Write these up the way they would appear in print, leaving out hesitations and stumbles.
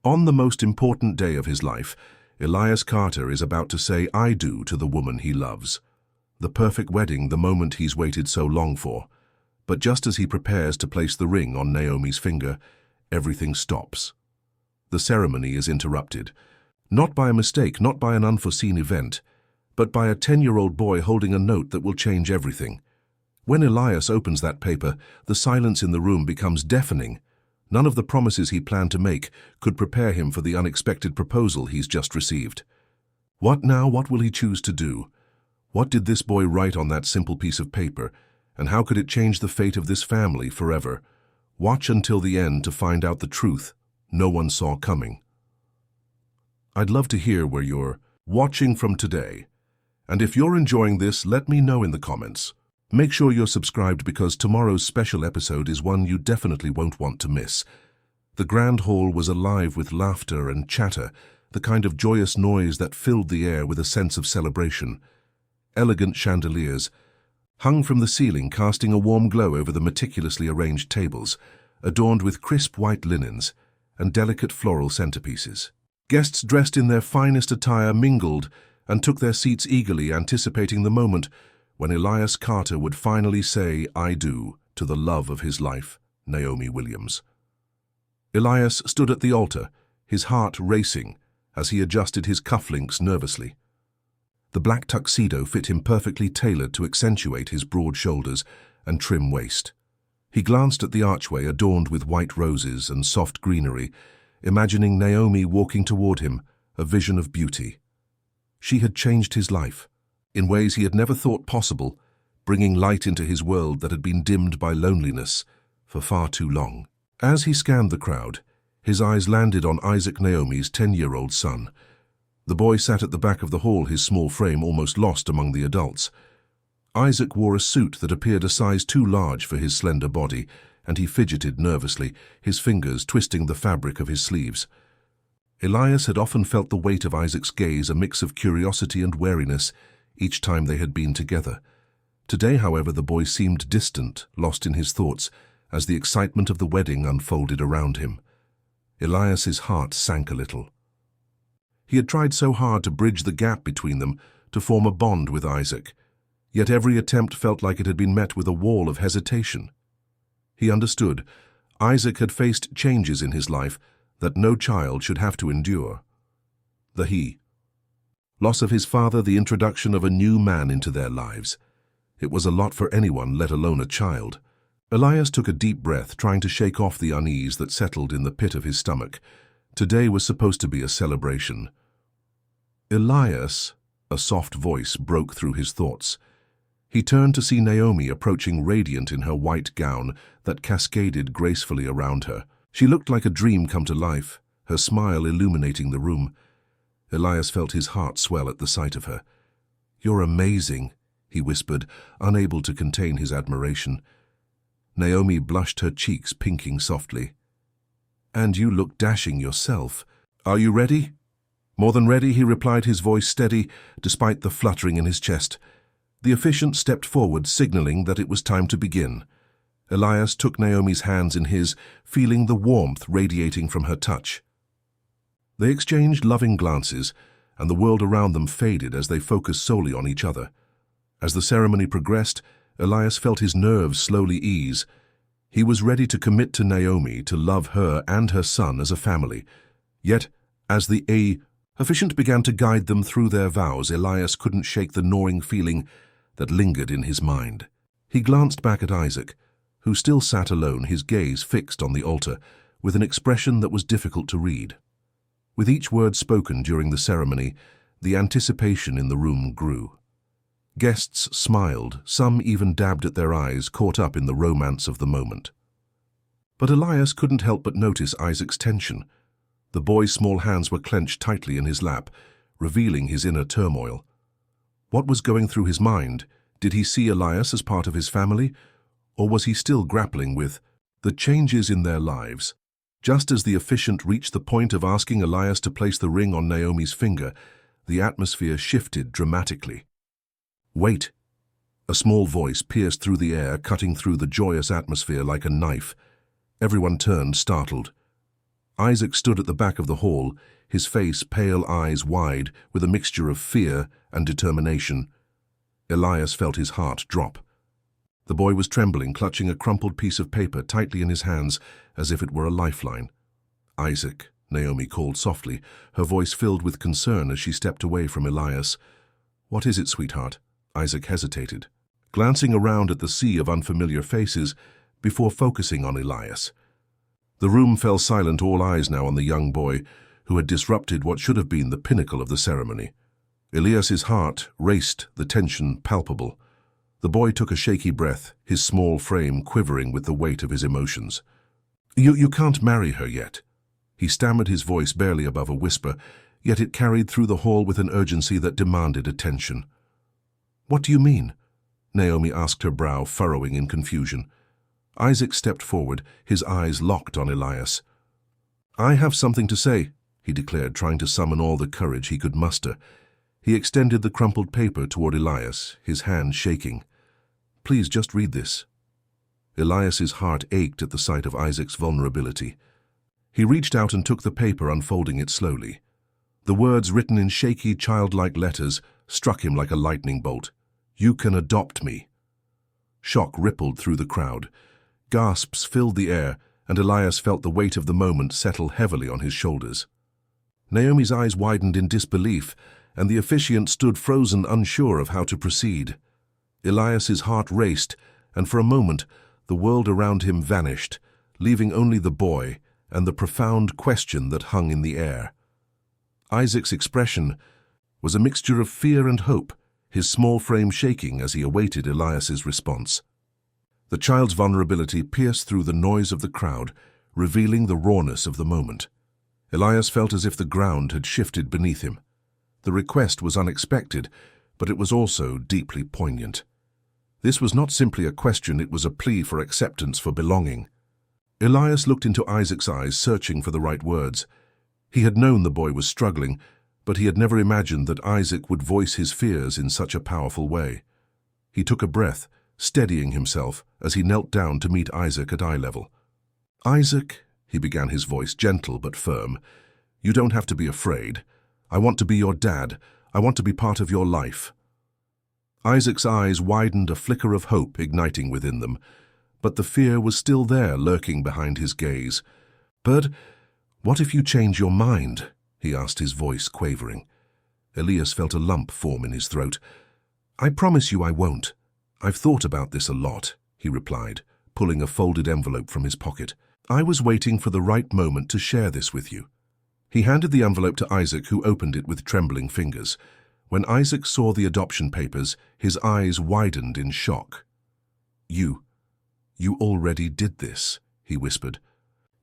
On the most important day of his life, Elias Carter is about to say "I do" to the woman he loves. The perfect wedding, the moment he's waited so long for. But just as he prepares to place the ring on Naomi's finger, everything stops. The ceremony is interrupted. Not by a mistake, not by an unforeseen event, but by a 10-year-old boy holding a note that will change everything. When Elias opens that paper, the silence in the room becomes deafening. None of the promises he planned to make could prepare him for the unexpected proposal he's just received. What now? What will he choose to do? What did this boy write on that simple piece of paper, and how could it change the fate of this family forever? Watch until the end to find out the truth no one saw coming. I'd love to hear where you're watching from today. And if you're enjoying this, let me know in the comments. Make sure you're subscribed because tomorrow's special episode is one you definitely won't want to miss. The grand hall was alive with laughter and chatter, the kind of joyous noise that filled the air with a sense of celebration. Elegant chandeliers hung from the ceiling, casting a warm glow over the meticulously arranged tables, adorned with crisp white linens and delicate floral centerpieces. Guests dressed in their finest attire mingled and took their seats eagerly, anticipating the moment when Elias Carter would finally say "I do" to the love of his life, Naomi Williams. Elias stood at the altar, his heart racing as he adjusted his cufflinks nervously. The black tuxedo fit him perfectly, tailored to accentuate his broad shoulders and trim waist. He glanced at the archway adorned with white roses and soft greenery, imagining Naomi walking toward him, a vision of beauty. She had changed his life in ways he had never thought possible, bringing light into his world that had been dimmed by loneliness for far too long. As he scanned the crowd, his eyes landed on Isaac, Naomi's 10-year-old son. The boy sat at the back of the hall, his small frame almost lost among the adults. Isaac wore a suit that appeared a size too large for his slender body, and he fidgeted nervously, his fingers twisting the fabric of his sleeves. Elias had often felt the weight of Isaac's gaze, a mix of curiosity and wariness, each time they had been together. Today, however, the boy seemed distant, lost in his thoughts, as the excitement of the wedding unfolded around him. Elias's heart sank a little. He had tried so hard to bridge the gap between them, to form a bond with Isaac, yet every attempt felt like it had been met with a wall of hesitation. He understood. Isaac had faced changes in his life that no child should have to endure. Loss of his father, the introduction of a new man into their lives. It was a lot for anyone, let alone a child. Elias took a deep breath, trying to shake off the unease that settled in the pit of his stomach. Today was supposed to be a celebration. Elias, a soft voice broke through his thoughts. He turned to see Naomi approaching, radiant in her white gown that cascaded gracefully around her. She looked like a dream come to life, her smile illuminating the room. Elias felt his heart swell at the sight of her. "You're amazing," he whispered, unable to contain his admiration. Naomi blushed, her cheeks pinking softly. "And you look dashing yourself. Are you ready?" "More than ready," he replied, his voice steady despite the fluttering in his chest. The officiant stepped forward, signaling that it was time to begin. Elias took Naomi's hands in his, feeling the warmth radiating from her touch. They exchanged loving glances, and the world around them faded as they focused solely on each other. As the ceremony progressed, Elias felt his nerves slowly ease. He was ready to commit to Naomi, to love her and her son as a family. Yet, as the officiant began to guide them through their vows, Elias couldn't shake the gnawing feeling that lingered in his mind. He glanced back at Isaac, who still sat alone, his gaze fixed on the altar, with an expression that was difficult to read. With each word spoken during the ceremony, the anticipation in the room grew. Guests smiled, some even dabbed at their eyes, caught up in the romance of the moment. But Elias couldn't help but notice Isaac's tension. The boy's small hands were clenched tightly in his lap, revealing his inner turmoil. What was going through his mind? Did he see Elias as part of his family, or was he still grappling with the changes in their lives? Just as the officiant reached the point of asking Elias to place the ring on Naomi's finger, the atmosphere shifted dramatically. "Wait!" A small voice pierced through the air, cutting through the joyous atmosphere like a knife. Everyone turned, startled. Isaac stood at the back of the hall, his face pale, eyes wide, with a mixture of fear and determination. Elias felt his heart drop. The boy was trembling, clutching a crumpled piece of paper tightly in his hands, as if it were a lifeline. "Isaac," Naomi called softly, her voice filled with concern as she stepped away from Elias. "What is it, sweetheart?" Isaac hesitated, glancing around at the sea of unfamiliar faces before focusing on Elias. The room fell silent, all eyes now on the young boy who had disrupted what should have been the pinnacle of the ceremony. Elias's heart raced, the tension palpable. The boy took a shaky breath, his small frame quivering with the weight of his emotions. You can't marry her yet." He stammered, his voice barely above a whisper, yet it carried through the hall with an urgency that demanded attention. "What do you mean?" Naomi asked, her brow furrowing in confusion. Isaac stepped forward, his eyes locked on Elias. "I have something to say," he declared, trying to summon all the courage he could muster. He extended the crumpled paper toward Elias, his hand shaking. "Please just read this." Elias's heart ached at the sight of Isaac's vulnerability. He reached out and took the paper, unfolding it slowly. The words, written in shaky, childlike letters, struck him like a lightning bolt. "You can adopt me." Shock rippled through the crowd. Gasps filled the air, and Elias felt the weight of the moment settle heavily on his shoulders. Naomi's eyes widened in disbelief, and the officiant stood frozen, unsure of how to proceed. Elias's heart raced, and for a moment the world around him vanished, leaving only the boy and the profound question that hung in the air. Isaac's expression was a mixture of fear and hope, his small frame shaking as he awaited Elias's response. The child's vulnerability pierced through the noise of the crowd, revealing the rawness of the moment. Elias felt as if the ground had shifted beneath him. The request was unexpected, but it was also deeply poignant. This was not simply a question, it was a plea for acceptance, for belonging. Elias looked into Isaac's eyes, searching for the right words. He had known the boy was struggling, but he had never imagined that Isaac would voice his fears in such a powerful way. He took a breath, steadying himself as he knelt down to meet Isaac at eye level. "Isaac," he began, his voice gentle but firm, "you don't have to be afraid. I want to be your dad. I want to be part of your life." Isaac's eyes widened, a flicker of hope igniting within them, but the fear was still there, lurking behind his gaze. "But what if you change your mind?" he asked, his voice quavering. Elias felt a lump form in his throat. "I promise you I won't. I've thought about this a lot," he replied, pulling a folded envelope from his pocket. "I was waiting for the right moment to share this with you." He handed the envelope to Isaac, who opened it with trembling fingers. When Isaac saw the adoption papers, his eyes widened in shock. You already did this," he whispered,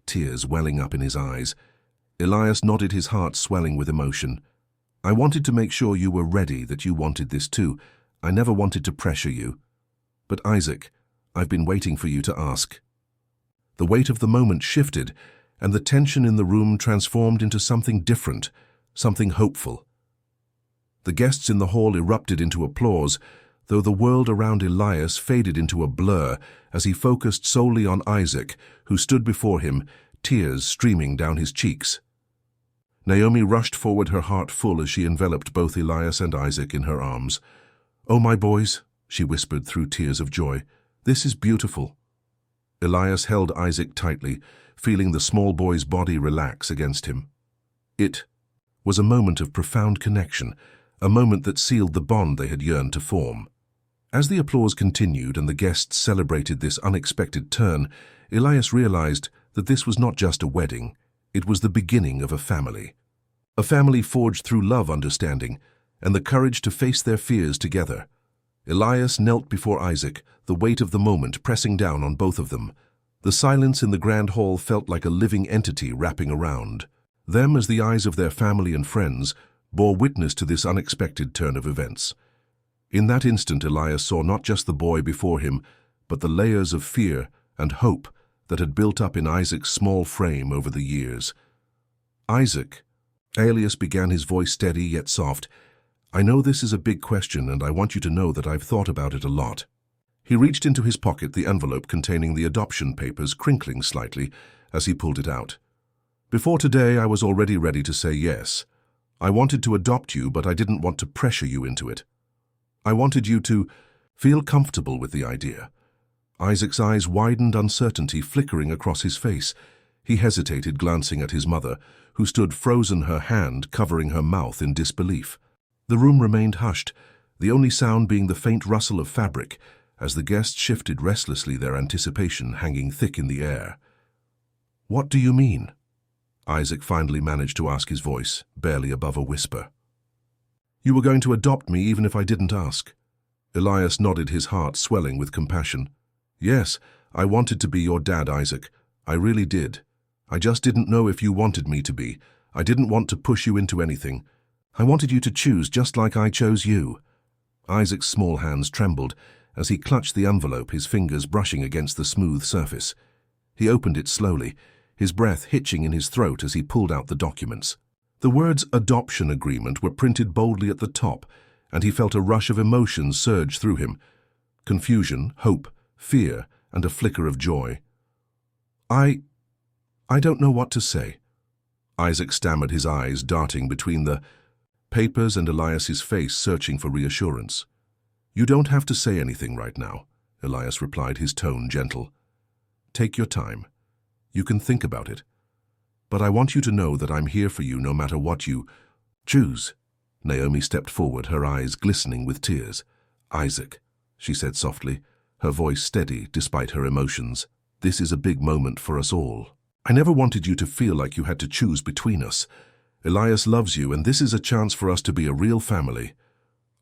tears welling up in his eyes. Elias nodded, his heart swelling with emotion. "I wanted to make sure you were ready, that you wanted this too. I never wanted to pressure you. But Isaac, I've been waiting for you to ask." The weight of the moment shifted, and the tension in the room transformed into something different, something hopeful. The guests in the hall erupted into applause, though the world around Elias faded into a blur as he focused solely on Isaac, who stood before him, tears streaming down his cheeks. Naomi rushed forward, her heart full as she enveloped both Elias and Isaac in her arms. "Oh, my boys," she whispered through tears of joy, "this is beautiful." Elias held Isaac tightly, feeling the small boy's body relax against him. It was a moment of profound connection, a moment that sealed the bond they had yearned to form. As the applause continued and the guests celebrated this unexpected turn, Elias realized that this was not just a wedding, it was the beginning of a family. A family forged through love, understanding, and the courage to face their fears together. Elias knelt before Isaac, the weight of the moment pressing down on both of them. The silence in the grand hall felt like a living entity wrapping around them as the eyes of their family and friends bore witness to this unexpected turn of events. In that instant, Elias saw not just the boy before him, but the layers of fear and hope that had built up in Isaac's small frame over the years. "Isaac," Elias began, his voice steady yet soft, "I know this is a big question, and I want you to know that I've thought about it a lot." He reached into his pocket, the envelope containing the adoption papers crinkling slightly as he pulled it out. Before today, I was already ready to say yes. I wanted to adopt you, but I didn't want to pressure you into it. I wanted you to feel comfortable with the idea. Isaac's eyes widened, uncertainty flickering across his face. He hesitated, glancing at his mother, who stood frozen, her hand covering her mouth in disbelief. The room remained hushed, the only sound being the faint rustle of fabric, as the guests shifted restlessly, their anticipation hanging thick in the air. "What do you mean?" Isaac finally managed to ask, his voice barely above a whisper. "You were going to adopt me even if I didn't ask." Elias nodded, his heart swelling with compassion. "Yes, I wanted to be your dad, Isaac. I really did. I just didn't know if you wanted me to be. I didn't want to push you into anything. I wanted you to choose just like I chose you." Isaac's small hands trembled as he clutched the envelope, his fingers brushing against the smooth surface. He opened it slowly, his breath hitching in his throat as he pulled out the documents. The words "adoption agreement" were printed boldly at the top, and he felt a rush of emotions surge through him. Confusion, hope, fear, and a flicker of joy. I don't know what to say." Isaac stammered, his eyes darting between the papers and Elias's face, searching for reassurance. "You don't have to say anything right now," Elias replied, his tone gentle. "Take your time. You can think about it. But I want you to know that I'm here for you no matter what you choose." Naomi stepped forward, her eyes glistening with tears. "Isaac," she said softly, her voice steady despite her emotions, "this is a big moment for us all. I never wanted you to feel like you had to choose between us. Elias loves you, and this is a chance for us to be a real family."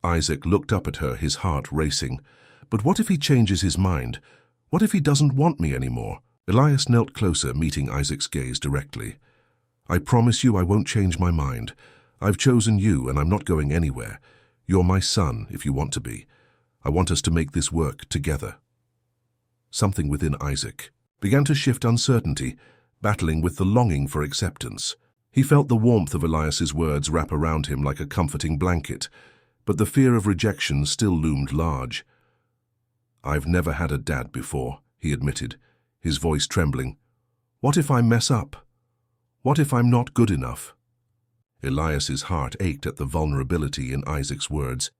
Isaac looked up at her, his heart racing. "But what if he changes his mind? What if he doesn't want me anymore?" Elias knelt closer, meeting Isaac's gaze directly. "I promise you I won't change my mind. I've chosen you, and I'm not going anywhere. You're my son, if you want to be. I want us to make this work together." Something within Isaac began to shift, uncertainty, battling with the longing for acceptance. He felt the warmth of Elias's words wrap around him like a comforting blanket, but the fear of rejection still loomed large. "I've never had a dad before," he admitted, his voice trembling. "What if I mess up? What if I'm not good enough?" Elias's heart ached at the vulnerability in Isaac's words.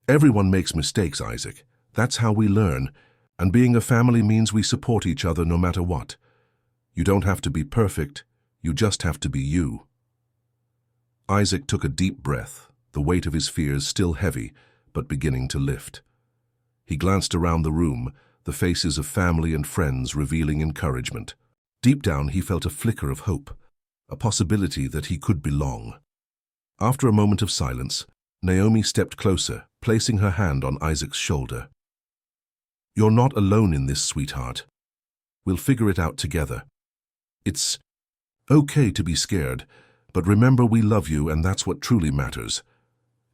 "Everyone makes mistakes, Isaac. That's how we learn, and being a family means we support each other no matter what. You don't have to be perfect, you just have to be you." Isaac took a deep breath, the weight of his fears still heavy, but beginning to lift. He glanced around the room, the faces of family and friends revealing encouragement. Deep down, he felt a flicker of hope, a possibility that he could belong. After a moment of silence, Naomi stepped closer, placing her hand on Isaac's shoulder. "You're not alone in this, sweetheart. We'll figure it out together. It's okay to be scared, but remember we love you, and that's what truly matters."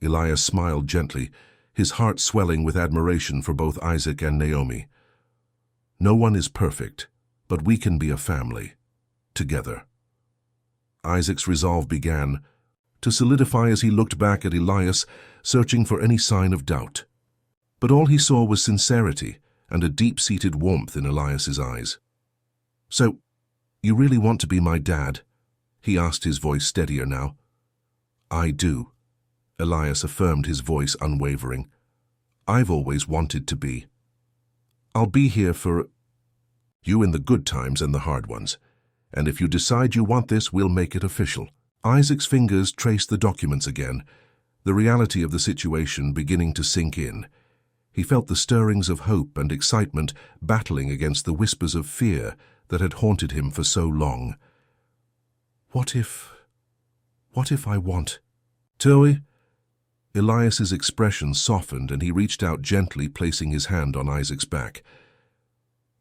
Elias smiled gently, his heart swelling with admiration for both Isaac and Naomi. "No one is perfect, but we can be a family, together." Isaac's resolve began to solidify as he looked back at Elias, searching for any sign of doubt. But all he saw was sincerity and a deep-seated warmth in Elias's eyes. "So, you really want to be my dad?" he asked, his voice steadier now. "I do," Elias affirmed, his voice unwavering. "I've always wanted to be. I'll be here for you in the good times and the hard ones. And if you decide you want this, we'll make it official." Isaac's fingers traced the documents again, the reality of the situation beginning to sink in. He felt the stirrings of hope and excitement battling against the whispers of fear that had haunted him for so long. What if I want to? Elias's expression softened and he reached out gently, placing his hand on Isaac's back.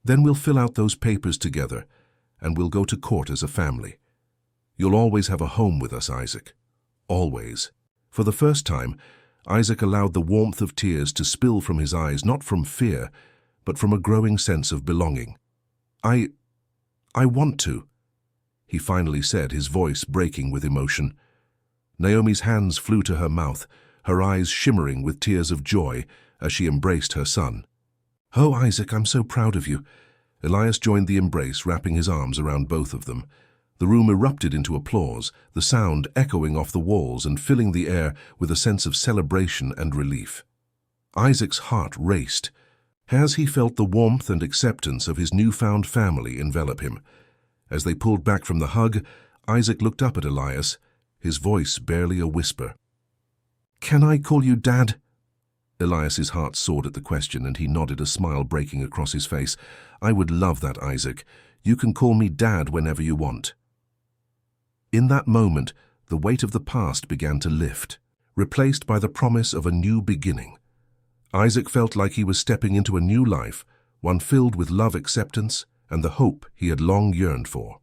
"Then we'll fill out those papers together, and we'll go to court as a family. You'll always have a home with us, Isaac. Always." For the first time, Isaac allowed the warmth of tears to spill from his eyes, not from fear, but from a growing sense of belonging. I want to," he finally said, his voice breaking with emotion. Naomi's hands flew to her mouth, her eyes shimmering with tears of joy as she embraced her son. "Oh, Isaac, I'm so proud of you." Elias joined the embrace, wrapping his arms around both of them. The room erupted into applause, the sound echoing off the walls and filling the air with a sense of celebration and relief. Isaac's heart raced, as he felt the warmth and acceptance of his newfound family envelop him. As they pulled back from the hug, Isaac looked up at Elias, his voice barely a whisper. "Can I call you Dad?" Elias's heart soared at the question, and he nodded, a smile breaking across his face. "I would love that, Isaac. You can call me Dad whenever you want." In that moment, the weight of the past began to lift, replaced by the promise of a new beginning. Isaac felt like he was stepping into a new life, one filled with love, acceptance, and the hope he had long yearned for.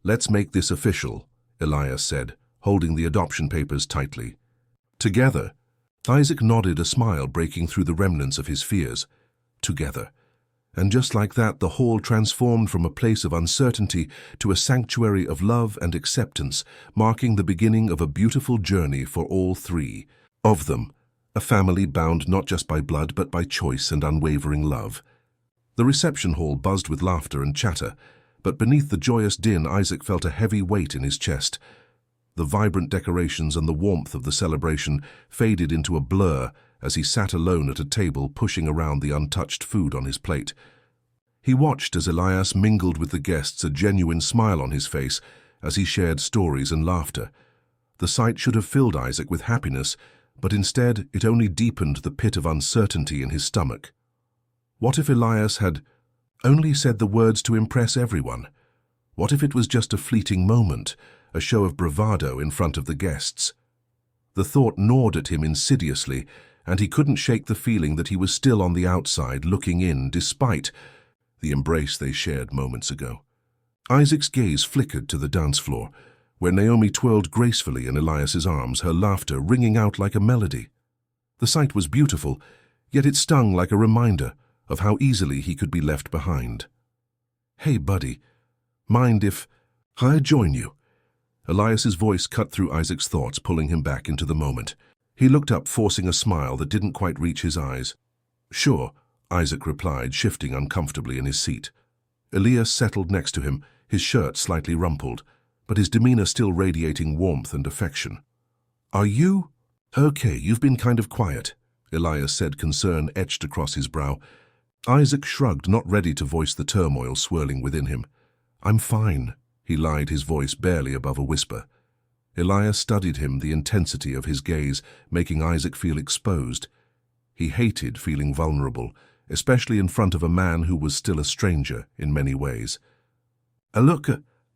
"Let's make this official," Elias said, holding the adoption papers tightly. Together, Isaac nodded, a smile breaking through the remnants of his fears. Together. And just like that, the hall transformed from a place of uncertainty to a sanctuary of love and acceptance, marking the beginning of a beautiful journey for all three of them, a family bound not just by blood but by choice and unwavering love. The reception hall buzzed with laughter and chatter, but beneath the joyous din, Isaac felt a heavy weight in his chest. The vibrant decorations and the warmth of the celebration faded into a blur as he sat alone at a table, pushing around the untouched food on his plate. He watched as Elias mingled with the guests, a genuine smile on his face as he shared stories and laughter. The sight should have filled Isaac with happiness, but instead it only deepened the pit of uncertainty in his stomach. What if Elias had only said the words to impress everyone? What if it was just a fleeting moment, a show of bravado in front of the guests? The thought gnawed at him insidiously, and he couldn't shake the feeling that he was still on the outside, looking in, despite the embrace they shared moments ago. Isaac's gaze flickered to the dance floor, where Naomi twirled gracefully in Elias's arms, her laughter ringing out like a melody. The sight was beautiful, yet it stung like a reminder of how easily he could be left behind. "Hey, buddy, mind if I join you?" Elias's voice cut through Isaac's thoughts, pulling him back into the moment. He looked up, forcing a smile that didn't quite reach his eyes. "Sure," Isaac replied, shifting uncomfortably in his seat. Elias settled next to him, his shirt slightly rumpled, but his demeanor still radiating warmth and affection. "Are you okay? You've been kind of quiet," Elias said, concern etched across his brow. Isaac shrugged, not ready to voice the turmoil swirling within him. "I'm fine," he lied, his voice barely above a whisper. Elias studied him, the intensity of his gaze making Isaac feel exposed. He hated feeling vulnerable, especially in front of a man who was still a stranger in many ways. Look,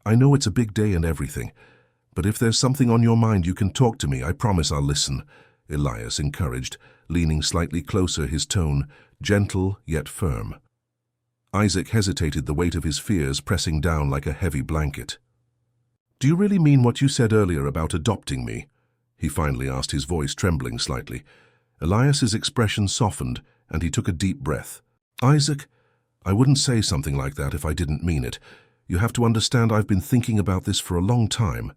I know it's a big day and everything, but if there's something on your mind, you can talk to me. I promise I'll listen," Elias encouraged, leaning slightly closer, his tone gentle yet firm. Isaac hesitated, the weight of his fears pressing down like a heavy blanket. "Do you really mean what you said earlier about adopting me?" he finally asked, his voice trembling slightly. Elias's expression softened, and he took a deep breath. "Isaac, I wouldn't say something like that if I didn't mean it. You have to understand, I've been thinking about this for a long time.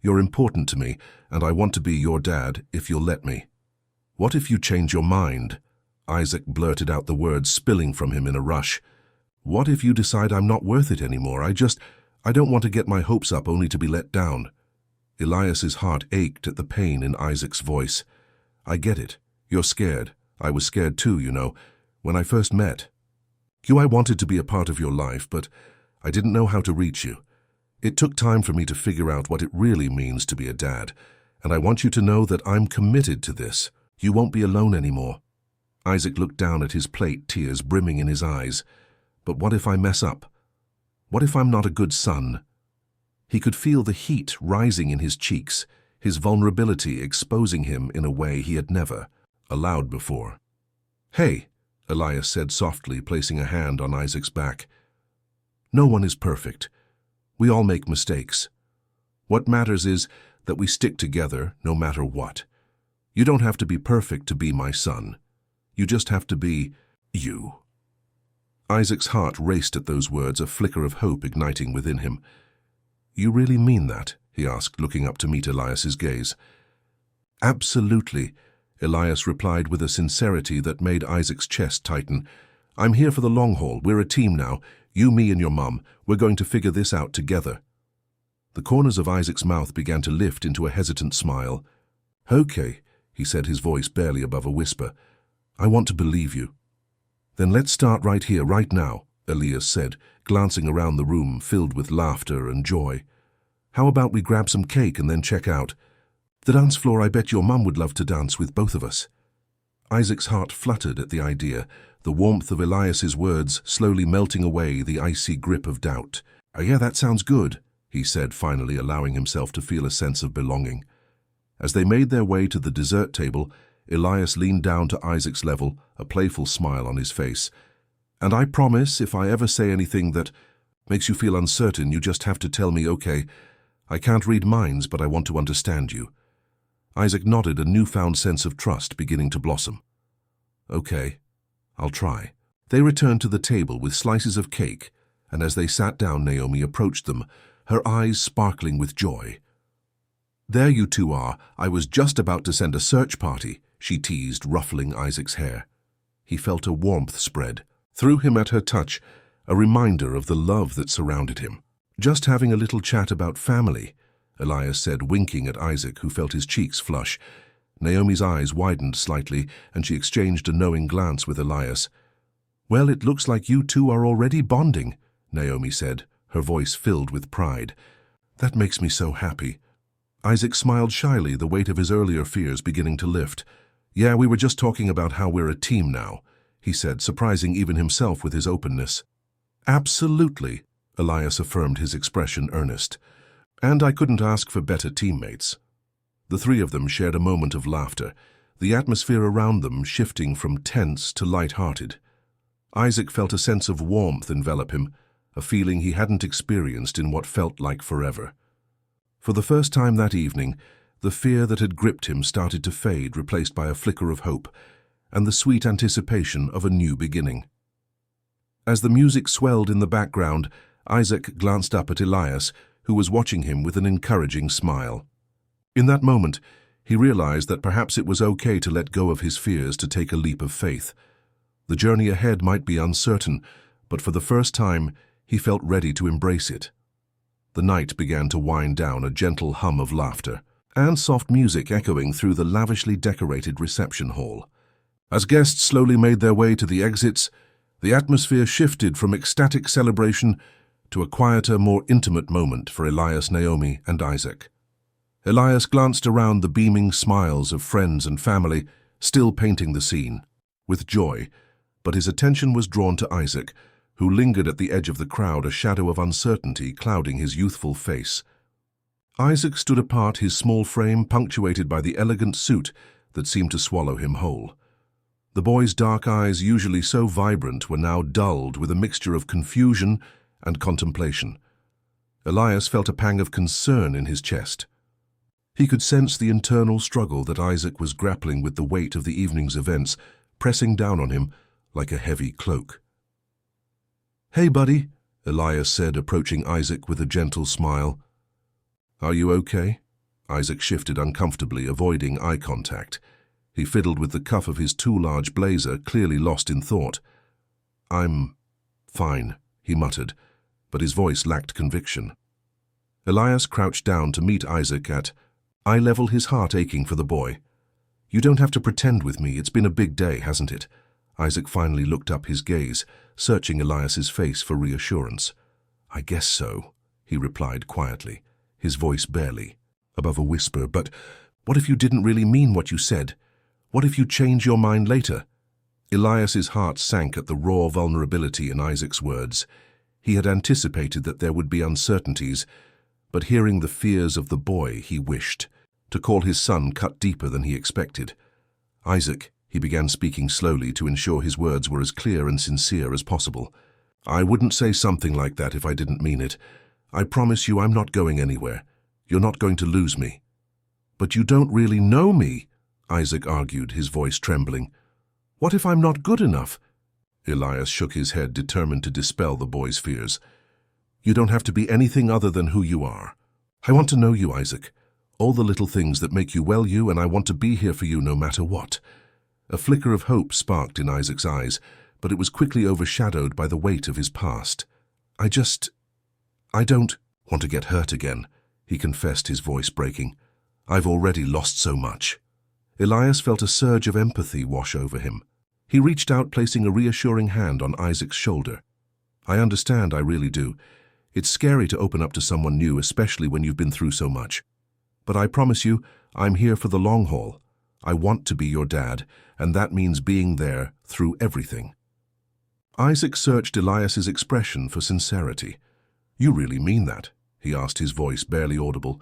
You're important to me, and I want to be your dad if you'll let me." "What if you change your mind?" Isaac blurted out, the words spilling from him in a rush. "What if you decide I'm not worth it anymore? I don't want to get my hopes up only to be let down." Elias's heart ached at the pain in Isaac's voice. "I get it. You're scared. I was scared too, you know, when I first met you. I wanted to be a part of your life, but I didn't know how to reach you. It took time for me to figure out what it really means to be a dad, and I want you to know that I'm committed to this. You won't be alone anymore." Isaac looked down at his plate, tears brimming in his eyes. "But what if I mess up? What if I'm not a good son?" He could feel the heat rising in his cheeks, his vulnerability exposing him in a way he had never allowed before. "Hey," Elias said softly, placing a hand on Isaac's back. "No one is perfect. We all make mistakes. What matters is that we stick together no matter what. You don't have to be perfect to be my son. You just have to be you." Isaac's heart raced at those words, a flicker of hope igniting within him. "You really mean that?" he asked, looking up to meet Elias's gaze. "Absolutely," Elias replied with a sincerity that made Isaac's chest tighten. "I'm here for the long haul. We're a team now. You, me, and your mum. We're going to figure this out together." The corners of Isaac's mouth began to lift into a hesitant smile. "Okay," he said, his voice barely above a whisper. "I want to believe you." "Then let's start right here, right now," Elias said, glancing around the room filled with laughter and joy. "How about we grab some cake and then check out? The dance floor, I bet your mum would love to dance with both of us." Isaac's heart fluttered at the idea, the warmth of Elias's words slowly melting away the icy grip of doubt. "Oh yeah, that sounds good," he said, finally allowing himself to feel a sense of belonging. As they made their way to the dessert table, Elias leaned down to Isaac's level, a playful smile on his face. "And I promise, if I ever say anything that makes you feel uncertain, you just have to tell me, okay? I can't read minds, but I want to understand you." Isaac nodded, a newfound sense of trust beginning to blossom. "Okay, I'll try." They returned to the table with slices of cake, and as they sat down, Naomi approached them, her eyes sparkling with joy. "There you two are. I was just about to send a search party," she teased, ruffling Isaac's hair. He felt a warmth spread through him at her touch, a reminder of the love that surrounded him. "Just having a little chat about family," Elias said, winking at Isaac, who felt his cheeks flush. Naomi's eyes widened slightly, and she exchanged a knowing glance with Elias. "Well, it looks like you two are already bonding," Naomi said, her voice filled with pride. "That makes me so happy." Isaac smiled shyly, the weight of his earlier fears beginning to lift. "Yeah, we were just talking about how we're a team now," he said, surprising even himself with his openness. "Absolutely," Elias affirmed, his expression earnest. "And I couldn't ask for better teammates." The three of them shared a moment of laughter, the atmosphere around them shifting from tense to light-hearted. Isaac felt a sense of warmth envelop him, a feeling he hadn't experienced in what felt like forever. For the first time that evening, the fear that had gripped him started to fade, replaced by a flicker of hope and the sweet anticipation of a new beginning. As the music swelled in the background, Isaac glanced up at Elias, who was watching him with an encouraging smile. In that moment, he realized that perhaps it was okay to let go of his fears, to take a leap of faith. The journey ahead might be uncertain, but for the first time, he felt ready to embrace it. The night began to wind down, a gentle hum of laughter and soft music echoing through the lavishly decorated reception hall. As guests slowly made their way to the exits, the atmosphere shifted from ecstatic celebration to a quieter, more intimate moment for Elias, Naomi, and Isaac. Elias glanced around the beaming smiles of friends and family, still painting the scene with joy, but his attention was drawn to Isaac, who lingered at the edge of the crowd, a shadow of uncertainty clouding his youthful face. Isaac stood apart, his small frame punctuated by the elegant suit that seemed to swallow him whole. The boy's dark eyes, usually so vibrant, were now dulled with a mixture of confusion and contemplation. Elias felt a pang of concern in his chest. He could sense the internal struggle that Isaac was grappling with, the weight of the evening's events pressing down on him like a heavy cloak. "Hey, buddy," Elias said, approaching Isaac with a gentle smile. "Are you okay?" Isaac shifted uncomfortably, avoiding eye contact. He fiddled with the cuff of his too-large blazer, clearly lost in thought. "I'm fine," he muttered, but his voice lacked conviction. Elias crouched down to meet Isaac at eye level, his heart aching for the boy. "You don't have to pretend with me. It's been a big day, hasn't it?" Isaac finally looked up, his gaze searching Elias's face for reassurance. "I guess so," he replied quietly, his voice barely above a whisper. "But what if you didn't really mean what you said? What if you change your mind later?" Elias's heart sank at the raw vulnerability in Isaac's words. He had anticipated that there would be uncertainties, but hearing the fears of the boy, he wished to call his son cut deeper than he expected. "Isaac," he began, speaking slowly to ensure his words were as clear and sincere as possible. "I wouldn't say something like that if I didn't mean it. I promise you I'm not going anywhere. You're not going to lose me." "But you don't really know me," Isaac argued, his voice trembling. "What if I'm not good enough?" Elias shook his head, determined to dispel the boy's fears. "You don't have to be anything other than who you are. I want to know you, Isaac. All the little things that make you well you, and I want to be here for you no matter what." A flicker of hope sparked in Isaac's eyes, but it was quickly overshadowed by the weight of his past. I don't want to get hurt again," he confessed, his voice breaking. "I've already lost so much." Elias felt a surge of empathy wash over him. He reached out, placing a reassuring hand on Isaac's shoulder. "I understand, I really do. It's scary to open up to someone new, especially when you've been through so much. But I promise you, I'm here for the long haul. I want to be your dad, and that means being there through everything." Isaac searched Elias's expression for sincerity. "You really mean that?" he asked, his voice barely audible.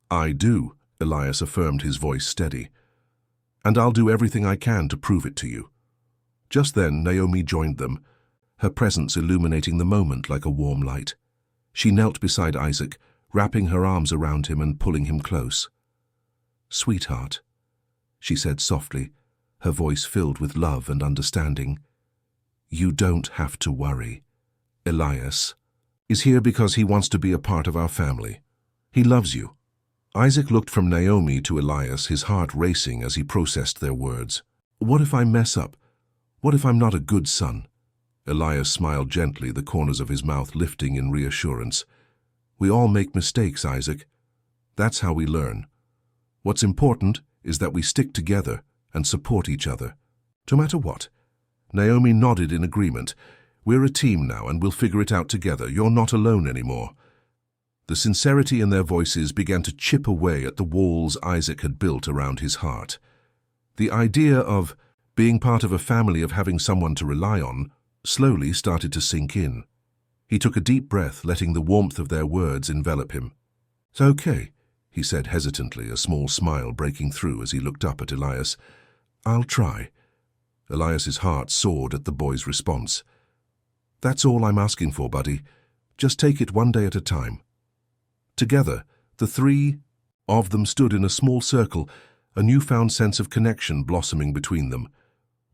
"I do," Elias affirmed, his voice steady. "And I'll do everything I can to prove it to you." Just then, Naomi joined them, her presence illuminating the moment like a warm light. She knelt beside Isaac, wrapping her arms around him and pulling him close. "Sweetheart," she said softly, her voice filled with love and understanding. "You don't have to worry. Elias is here because he wants to be a part of our family. He loves you." Isaac looked from Naomi to Elias, his heart racing as he processed their words. "What if I mess up? What if I'm not a good son?" Elias smiled gently, the corners of his mouth lifting in reassurance. "We all make mistakes, Isaac. That's how we learn. What's important is that we stick together and support each other, no matter what." Naomi nodded in agreement. "We're a team now, and we'll figure it out together. You're not alone anymore." The sincerity in their voices began to chip away at the walls Isaac had built around his heart. The idea of being part of a family, of having someone to rely on, slowly started to sink in. He took a deep breath, letting the warmth of their words envelop him. "It's okay," he said hesitantly, a small smile breaking through as he looked up at Elias. "I'll try." Elias's heart soared at the boy's response. "That's all I'm asking for, buddy. Just take it one day at a time." Together, the three of them stood in a small circle, a newfound sense of connection blossoming between them.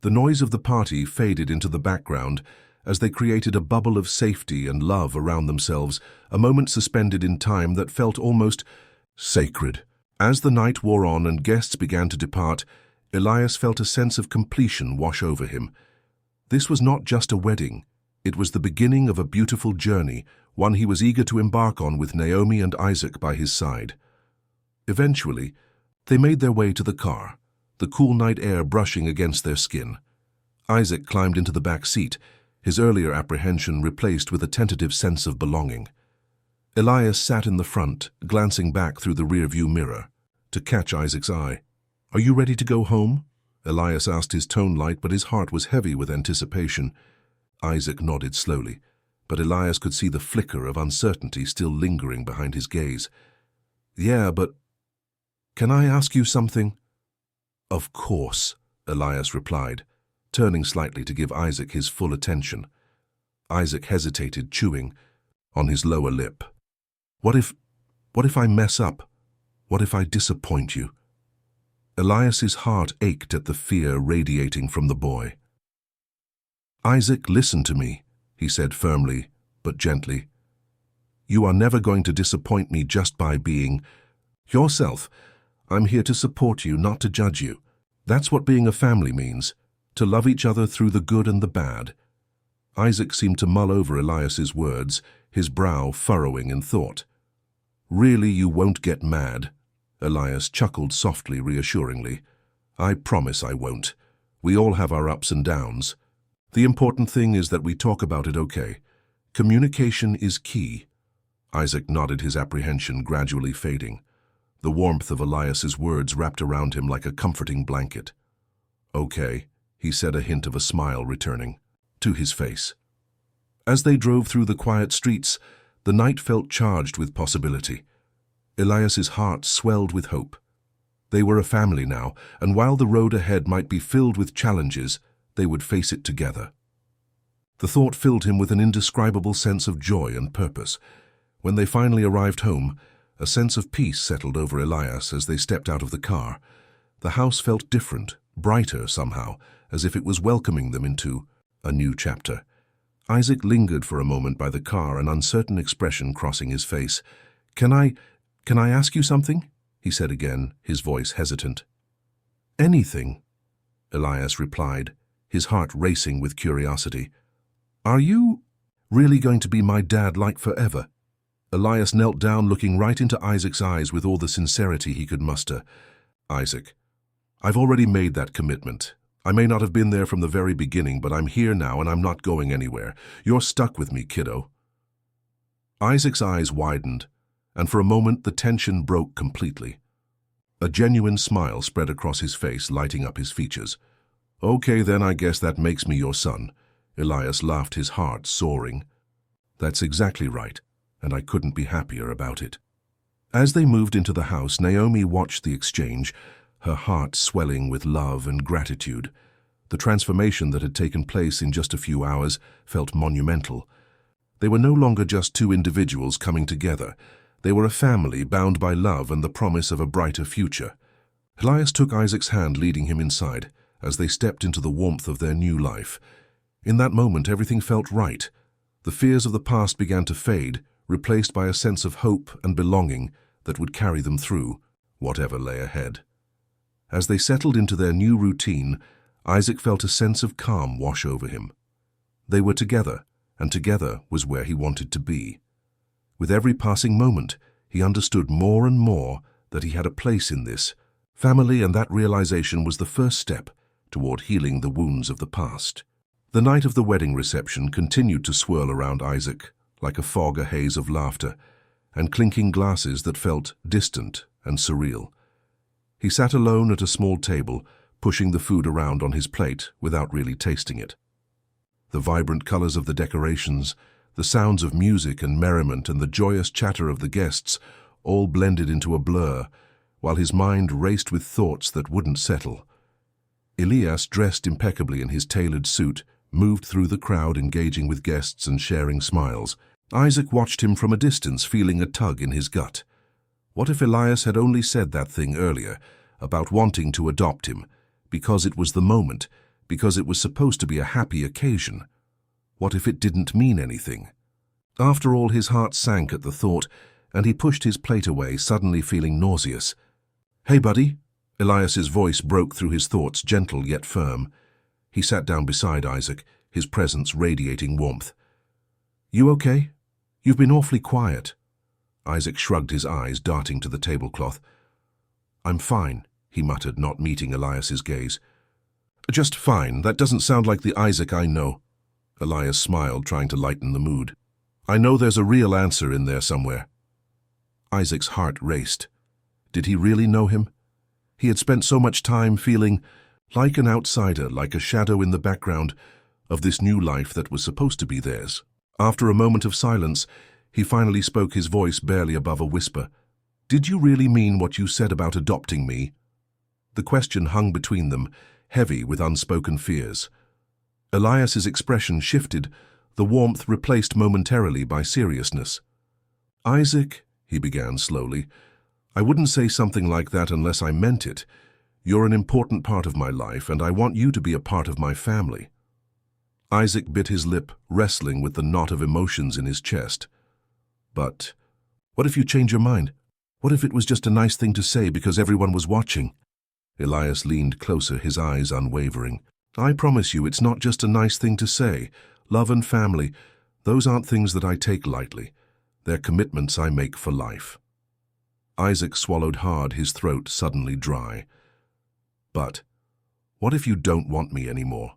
The noise of the party faded into the background as they created a bubble of safety and love around themselves, a moment suspended in time that felt almost sacred. As the night wore on and guests began to depart, Elias felt a sense of completion wash over him. This was not just a wedding. It was the beginning of a beautiful journey, one he was eager to embark on with Naomi and Isaac by his side. Eventually, they made their way to the car, the cool night air brushing against their skin. Isaac climbed into the back seat, his earlier apprehension replaced with a tentative sense of belonging. Elias sat in the front, glancing back through the rearview mirror, to catch Isaac's eye. "Are you ready to go home?" Elias asked, his tone light, but his heart was heavy with anticipation. Isaac nodded slowly, but Elias could see the flicker of uncertainty still lingering behind his gaze. "Yeah, but can I ask you something?" "Of course," Elias replied, turning slightly to give Isaac his full attention. Isaac hesitated, chewing on his lower lip. What if I mess up? What if I disappoint you?" Elias's heart ached at the fear radiating from the boy. "Isaac, listen to me," he said firmly, but gently. "You are never going to disappoint me just by being yourself. I'm here to support you, not to judge you. That's what being a family means, to love each other through the good and the bad." Isaac seemed to mull over Elias's words, his brow furrowing in thought. "Really, you won't get mad?" Elias chuckled softly, reassuringly. "I promise I won't. We all have our ups and downs. The important thing is that we talk about it, okay? Communication is key." Isaac nodded, his apprehension gradually fading. The warmth of Elias's words wrapped around him like a comforting blanket. "Okay," he said, a hint of a smile returning to his face. As they drove through the quiet streets, the night felt charged with possibility. Elias's heart swelled with hope. They were a family now, and while the road ahead might be filled with challenges, they would face it together. The thought filled him with an indescribable sense of joy and purpose. When they finally arrived home, a sense of peace settled over Elias as they stepped out of the car. The house felt different, brighter somehow, as if it was welcoming them into a new chapter. Isaac lingered for a moment by the car, an uncertain expression crossing his face. Can I ask you something?" he said again, his voice hesitant. "Anything," Elias replied, his heart racing with curiosity. "Are you really going to be my dad like forever?" Elias knelt down, looking right into Isaac's eyes with all the sincerity he could muster. "Isaac, I've already made that commitment. I may not have been there from the very beginning, but I'm here now and I'm not going anywhere. You're stuck with me, kiddo." Isaac's eyes widened, and for a moment the tension broke completely. A genuine smile spread across his face, lighting up his features. "Okay, then I guess that makes me your son." Elias laughed, his heart soaring. "That's exactly right, and I couldn't be happier about it." As they moved into the house, Naomi watched the exchange, her heart swelling with love and gratitude. The transformation that had taken place in just a few hours felt monumental. They were no longer just two individuals coming together. They were a family bound by love and the promise of a brighter future. Elias took Isaac's hand, leading him inside, as they stepped into the warmth of their new life. In that moment, everything felt right. The fears of the past began to fade, replaced by a sense of hope and belonging that would carry them through whatever lay ahead. As they settled into their new routine, Isaac felt a sense of calm wash over him. They were together, and together was where he wanted to be. With every passing moment, he understood more and more that he had a place in this family, and that realization was the first step toward healing the wounds of the past. The night of the wedding reception continued to swirl around Isaac like a fog, a haze of laughter, and clinking glasses that felt distant and surreal. He sat alone at a small table, pushing the food around on his plate without really tasting it. The vibrant colors of the decorations, the sounds of music and merriment, and the joyous chatter of the guests all blended into a blur, while his mind raced with thoughts that wouldn't settle. Elias, dressed impeccably in his tailored suit, moved through the crowd, engaging with guests and sharing smiles. Isaac watched him from a distance, feeling a tug in his gut. What if Elias had only said that thing earlier, about wanting to adopt him, because it was the moment, because it was supposed to be a happy occasion? What if it didn't mean anything? After all, his heart sank at the thought, and he pushed his plate away, suddenly feeling nauseous. "Hey, buddy." Elias's voice broke through his thoughts, gentle yet firm. He sat down beside Isaac, his presence radiating warmth. "You okay? You've been awfully quiet." Isaac shrugged his eyes, darting to the tablecloth. "I'm fine," he muttered, not meeting Elias's gaze. "Just fine. That doesn't sound like the Isaac I know." Elias smiled, trying to lighten the mood. "I know there's a real answer in there somewhere." Isaac's heart raced. Did he really know him? He had spent so much time feeling like an outsider, like a shadow in the background of this new life that was supposed to be theirs. After a moment of silence, he finally spoke, his voice barely above a whisper. "Did you really mean what you said about adopting me?" The question hung between them, heavy with unspoken fears. Elias's expression shifted, the warmth replaced momentarily by seriousness. "Isaac," he began slowly, "I wouldn't say something like that unless I meant it. You're an important part of my life, and I want you to be a part of my family." Isaac bit his lip, wrestling with the knot of emotions in his chest. "But what if you change your mind? What if it was just a nice thing to say because everyone was watching?" Elias leaned closer, his eyes unwavering. "I promise you it's not just a nice thing to say. Love and family, those aren't things that I take lightly. They're commitments I make for life." Isaac swallowed hard, his throat suddenly dry. "But what if you don't want me anymore?"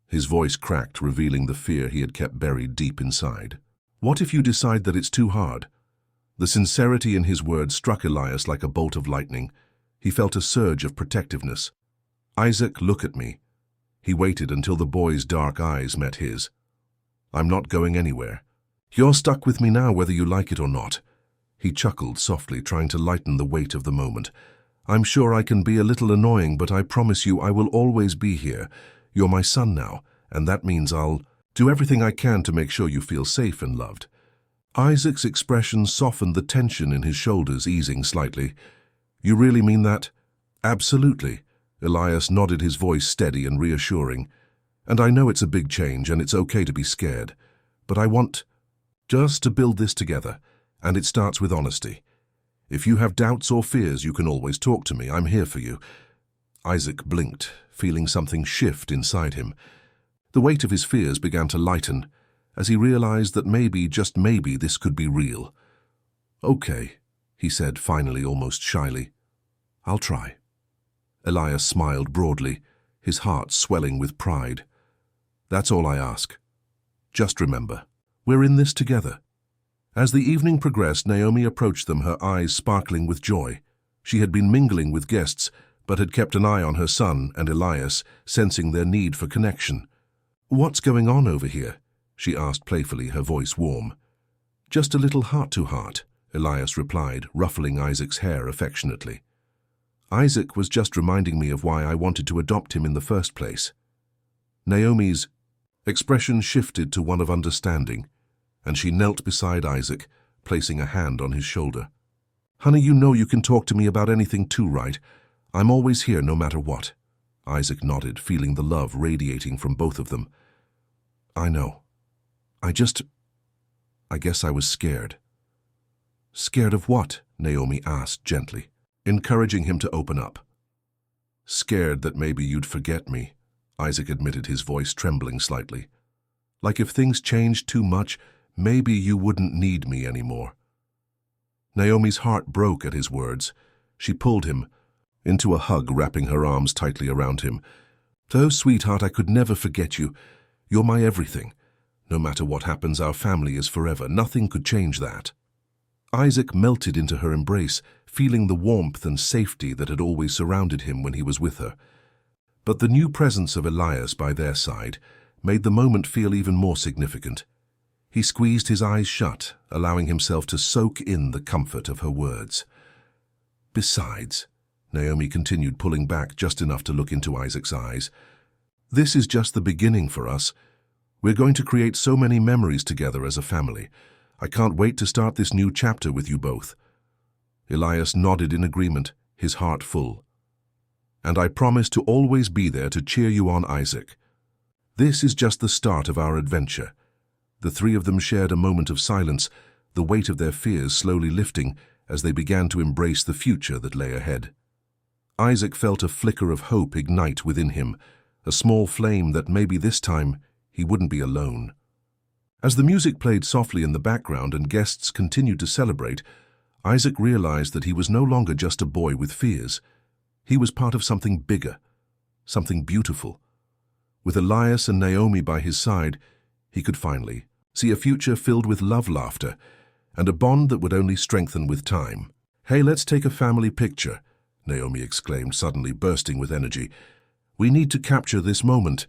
His voice cracked, revealing the fear he had kept buried deep inside. "What if you decide that it's too hard?" The sincerity in his words struck Elias like a bolt of lightning. He felt a surge of protectiveness. "Isaac, look at me." He waited until the boy's dark eyes met his. "I'm not going anywhere. You're stuck with me now, whether you like it or not." He chuckled softly, trying to lighten the weight of the moment. "I'm sure I can be a little annoying, but I promise you I will always be here. You're my son now, and that means I'll do everything I can to make sure you feel safe and loved." Isaac's expression softened, the tension in his shoulders easing slightly. "You really mean that?" "Absolutely." Elias nodded, his voice steady and reassuring. "And I know it's a big change, and it's okay to be scared. But I want just to build this together, and it starts with honesty. If you have doubts or fears, you can always talk to me. I'm here for you." Isaac blinked, feeling something shift inside him. The weight of his fears began to lighten, as he realized that maybe, just maybe, this could be real. Okay, he said finally, almost shyly. I'll try. Elias smiled broadly, his heart swelling with pride. That's all I ask. Just remember, we're in this together. As the evening progressed, Naomi approached them, her eyes sparkling with joy. She had been mingling with guests, but had kept an eye on her son and Elias, sensing their need for connection. What's going on over here? She asked playfully, her voice warm. Just a little heart-to-heart, Elias replied, ruffling Isaac's hair affectionately. Isaac was just reminding me of why I wanted to adopt him in the first place. Naomi's expression shifted to one of understanding, and she knelt beside Isaac, placing a hand on his shoulder. Honey, you know you can talk to me about anything too, right? I'm always here no matter what. Isaac nodded, feeling the love radiating from both of them. I know. I guess I was scared. Scared of what? Naomi asked gently, encouraging him to open up. Scared that maybe you'd forget me, Isaac admitted, his voice trembling slightly. Like if things changed too much, maybe you wouldn't need me anymore. Naomi's heart broke at his words. She pulled him into a hug, wrapping her arms tightly around him. Oh, sweetheart, I could never forget you. You're my everything. No matter what happens, our family is forever. Nothing could change that. Isaac melted into her embrace, feeling the warmth and safety that had always surrounded him when he was with her. But the new presence of Elias by their side made the moment feel even more significant. He squeezed his eyes shut, allowing himself to soak in the comfort of her words. Besides, Naomi continued, pulling back just enough to look into Isaac's eyes, this is just the beginning for us. We're going to create so many memories together as a family. I can't wait to start this new chapter with you both. Elias nodded in agreement, his heart full. And I promise to always be there to cheer you on, Isaac. This is just the start of our adventure. The three of them shared a moment of silence, the weight of their fears slowly lifting as they began to embrace the future that lay ahead. Isaac felt a flicker of hope ignite within him, a small flame that maybe this time he wouldn't be alone. As the music played softly in the background and guests continued to celebrate, Isaac realized that he was no longer just a boy with fears. He was part of something bigger, something beautiful. With Elias and Naomi by his side, he could finally see a future filled with love, laughter, and a bond that would only strengthen with time. Hey, let's take a family picture, Naomi exclaimed, suddenly bursting with energy. We need to capture this moment.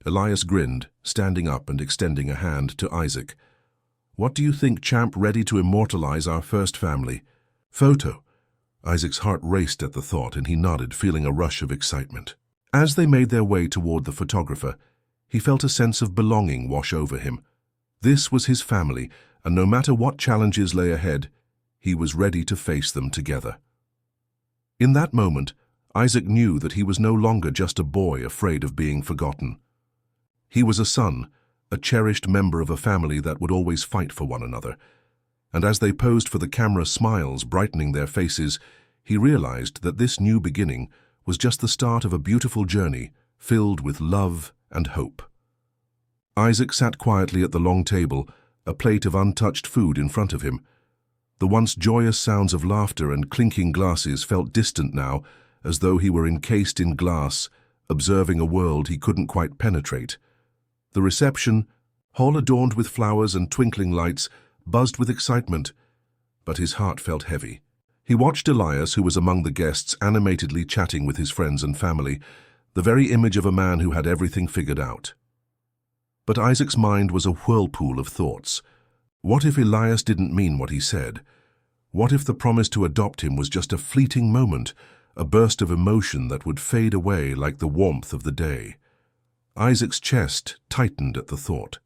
Elias grinned, standing up and extending a hand to Isaac. What do you think, champ? Ready to immortalize our first family photo? Isaac's heart raced at the thought, and he nodded, feeling a rush of excitement. As they made their way toward the photographer, he felt a sense of belonging wash over him. This was his family, and no matter what challenges lay ahead, he was ready to face them together. In that moment, Isaac knew that he was no longer just a boy afraid of being forgotten. He was a son, a cherished member of a family that would always fight for one another. And as they posed for the camera, smiles brightening their faces, he realized that this new beginning was just the start of a beautiful journey filled with love and hope. Isaac sat quietly at the long table, a plate of untouched food in front of him. The once joyous sounds of laughter and clinking glasses felt distant now, as though he were encased in glass, observing a world he couldn't quite penetrate. The reception, hall adorned with flowers and twinkling lights, buzzed with excitement, but his heart felt heavy. He watched Elias, who was among the guests, animatedly chatting with his friends and family, the very image of a man who had everything figured out. But Isaac's mind was a whirlpool of thoughts. What if Elias didn't mean what he said? What if the promise to adopt him was just a fleeting moment, a burst of emotion that would fade away like the warmth of the day? Isaac's chest tightened at the thought.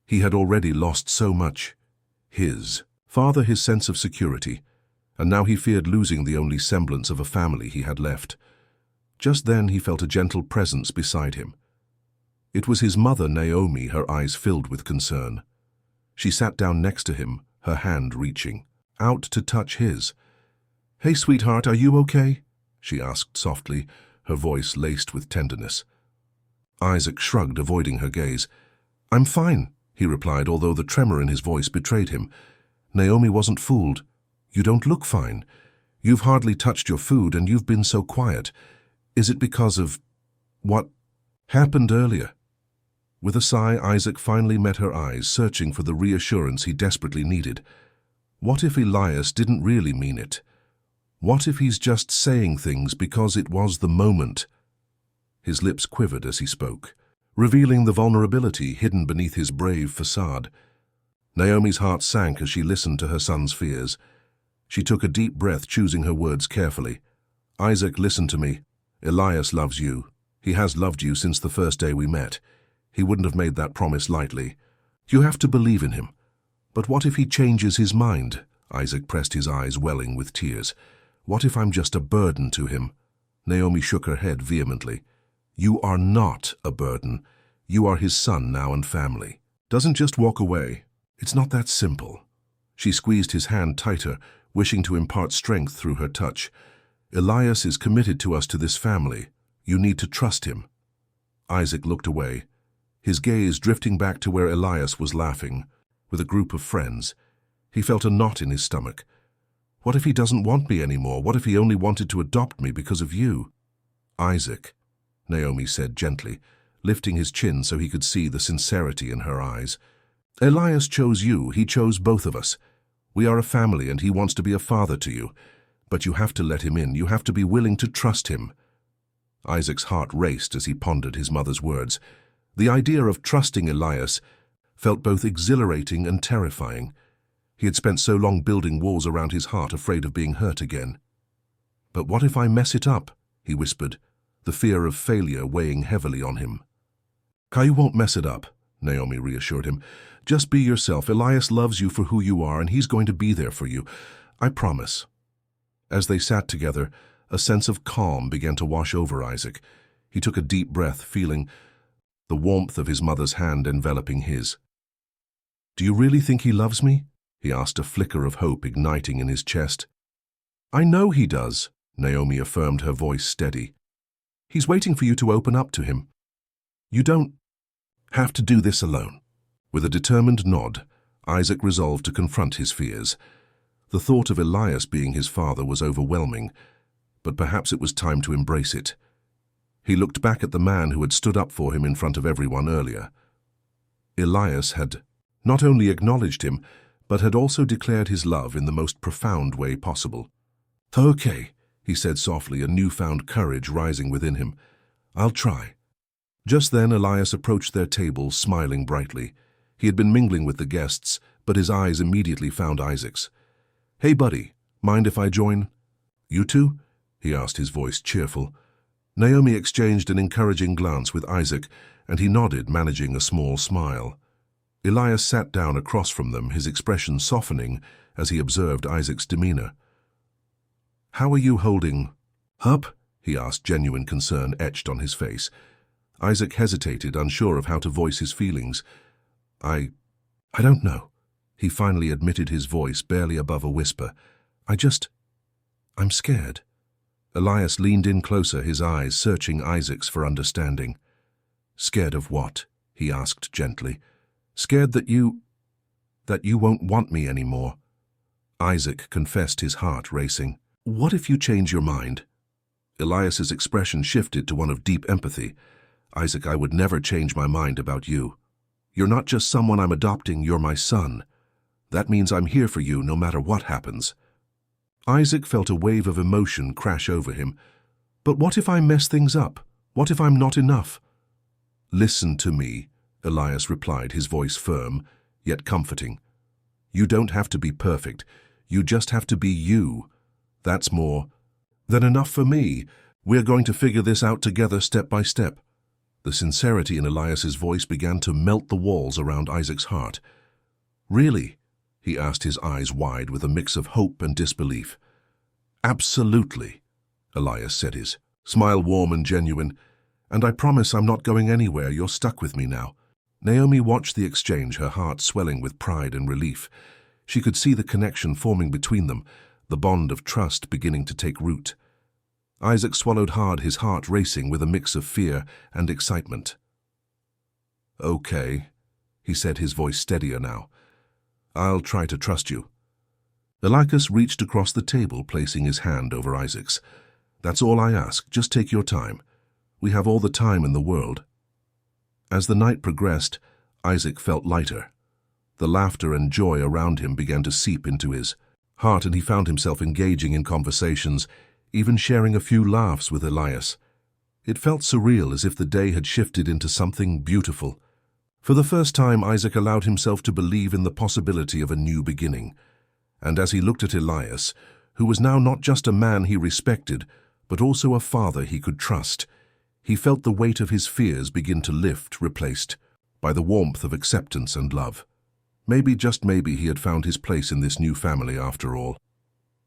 He had already lost so much. His father, his sense of security, and now he feared losing the only semblance of a family he had left. Just then he felt a gentle presence beside him. It was his mother, Naomi, her eyes filled with concern. She sat down next to him, her hand reaching out to touch his. "Hey, sweetheart, are you okay?" she asked softly, her voice laced with tenderness. Isaac shrugged, avoiding her gaze. "I'm fine," he replied, although the tremor in his voice betrayed him. Naomi wasn't fooled. You don't look fine. You've hardly touched your food and you've been so quiet. Is it because of what happened earlier? With a sigh, Isaac finally met her eyes, searching for the reassurance he desperately needed. What if Elias didn't really mean it? What if he's just saying things because it was the moment? His lips quivered as he spoke, revealing the vulnerability hidden beneath his brave facade. Naomi's heart sank as she listened to her son's fears. She took a deep breath, choosing her words carefully. Isaac, listen to me. Elias loves you. He has loved you since the first day we met. He wouldn't have made that promise lightly. You have to believe in him. But what if he changes his mind? Isaac pressed his eyes, welling with tears. What if I'm just a burden to him? Naomi shook her head vehemently. You are not a burden. You are his son now and family. Doesn't just walk away. It's not that simple. She squeezed his hand tighter, wishing to impart strength through her touch. Elias is committed to us, to this family. You need to trust him. Isaac looked away, his gaze drifting back to where Elias was laughing with a group of friends. He felt a knot in his stomach. What if he doesn't want me anymore? What if he only wanted to adopt me because of you? Isaac, Naomi said gently, lifting his chin so he could see the sincerity in her eyes. Elias chose you. He chose both of us. We are a family and he wants to be a father to you. But you have to let him in. You have to be willing to trust him. Isaac's heart raced as he pondered his mother's words. The idea of trusting Elias felt both exhilarating and terrifying. He had spent so long building walls around his heart, afraid of being hurt again. But what if I mess it up? He whispered, the fear of failure weighing heavily on him. You won't mess it up, Naomi reassured him. Just be yourself. Elias loves you for who you are, and he's going to be there for you. I promise. As they sat together, a sense of calm began to wash over Isaac. He took a deep breath, feeling the warmth of his mother's hand enveloping his. Do you really think he loves me? He asked, a flicker of hope igniting in his chest. I know he does, Naomi affirmed, her voice steady. He's waiting for you to open up to him. You don't have to do this alone. With a determined nod, Isaac resolved to confront his fears. The thought of Elias being his father was overwhelming, but perhaps it was time to embrace it. He looked back at the man who had stood up for him in front of everyone earlier. Elias had not only acknowledged him, but had also declared his love in the most profound way possible. Okay, he said softly, a newfound courage rising within him. I'll try. Just then Elias approached their table, smiling brightly. He had been mingling with the guests, but his eyes immediately found Isaac's. Hey, buddy, mind if I join? You too? He asked, his voice cheerful. Naomi exchanged an encouraging glance with Isaac, and he nodded, managing a small smile. Elias sat down across from them, his expression softening as he observed Isaac's demeanor. How are you holding up? He asked, genuine concern etched on his face. Isaac hesitated, unsure of how to voice his feelings. I don't know, he finally admitted, his voice barely above a whisper. I'm scared. Elias leaned in closer, his eyes searching Isaac's for understanding. Scared of what? He asked gently. Scared that you won't want me anymore. Isaac confessed, his heart racing. What if you change your mind? Elias's expression shifted to one of deep empathy. Isaac, I would never change my mind about you. You're not just someone I'm adopting, you're my son. That means I'm here for you no matter what happens. Isaac felt a wave of emotion crash over him. But what if I mess things up? What if I'm not enough? Listen to me, Elias replied, his voice firm, yet comforting. You don't have to be perfect. You just have to be you. That's more than enough for me. We're going to figure this out together, step by step. The sincerity in Elias's voice began to melt the walls around Isaac's heart. Really? He asked, his eyes wide with a mix of hope and disbelief. Absolutely, Elias said, his smile warm and genuine. And I promise I'm not going anywhere. You're stuck with me now. Naomi watched the exchange, her heart swelling with pride and relief. She could see the connection forming between them, the bond of trust beginning to take root. Isaac swallowed hard, his heart racing with a mix of fear and excitement. Okay, he said, his voice steadier now. I'll try to trust you. Elias reached across the table, placing his hand over Isaac's. "That's all I ask. Just take your time. We have all the time in the world." As the night progressed, Isaac felt lighter. The laughter and joy around him began to seep into his heart, and he found himself engaging in conversations, even sharing a few laughs with Elias. It felt surreal, as if the day had shifted into something beautiful. For the first time, Isaac allowed himself to believe in the possibility of a new beginning. And as he looked at Elias, who was now not just a man he respected, but also a father he could trust, he felt the weight of his fears begin to lift, replaced by the warmth of acceptance and love. Maybe, just maybe, he had found his place in this new family after all.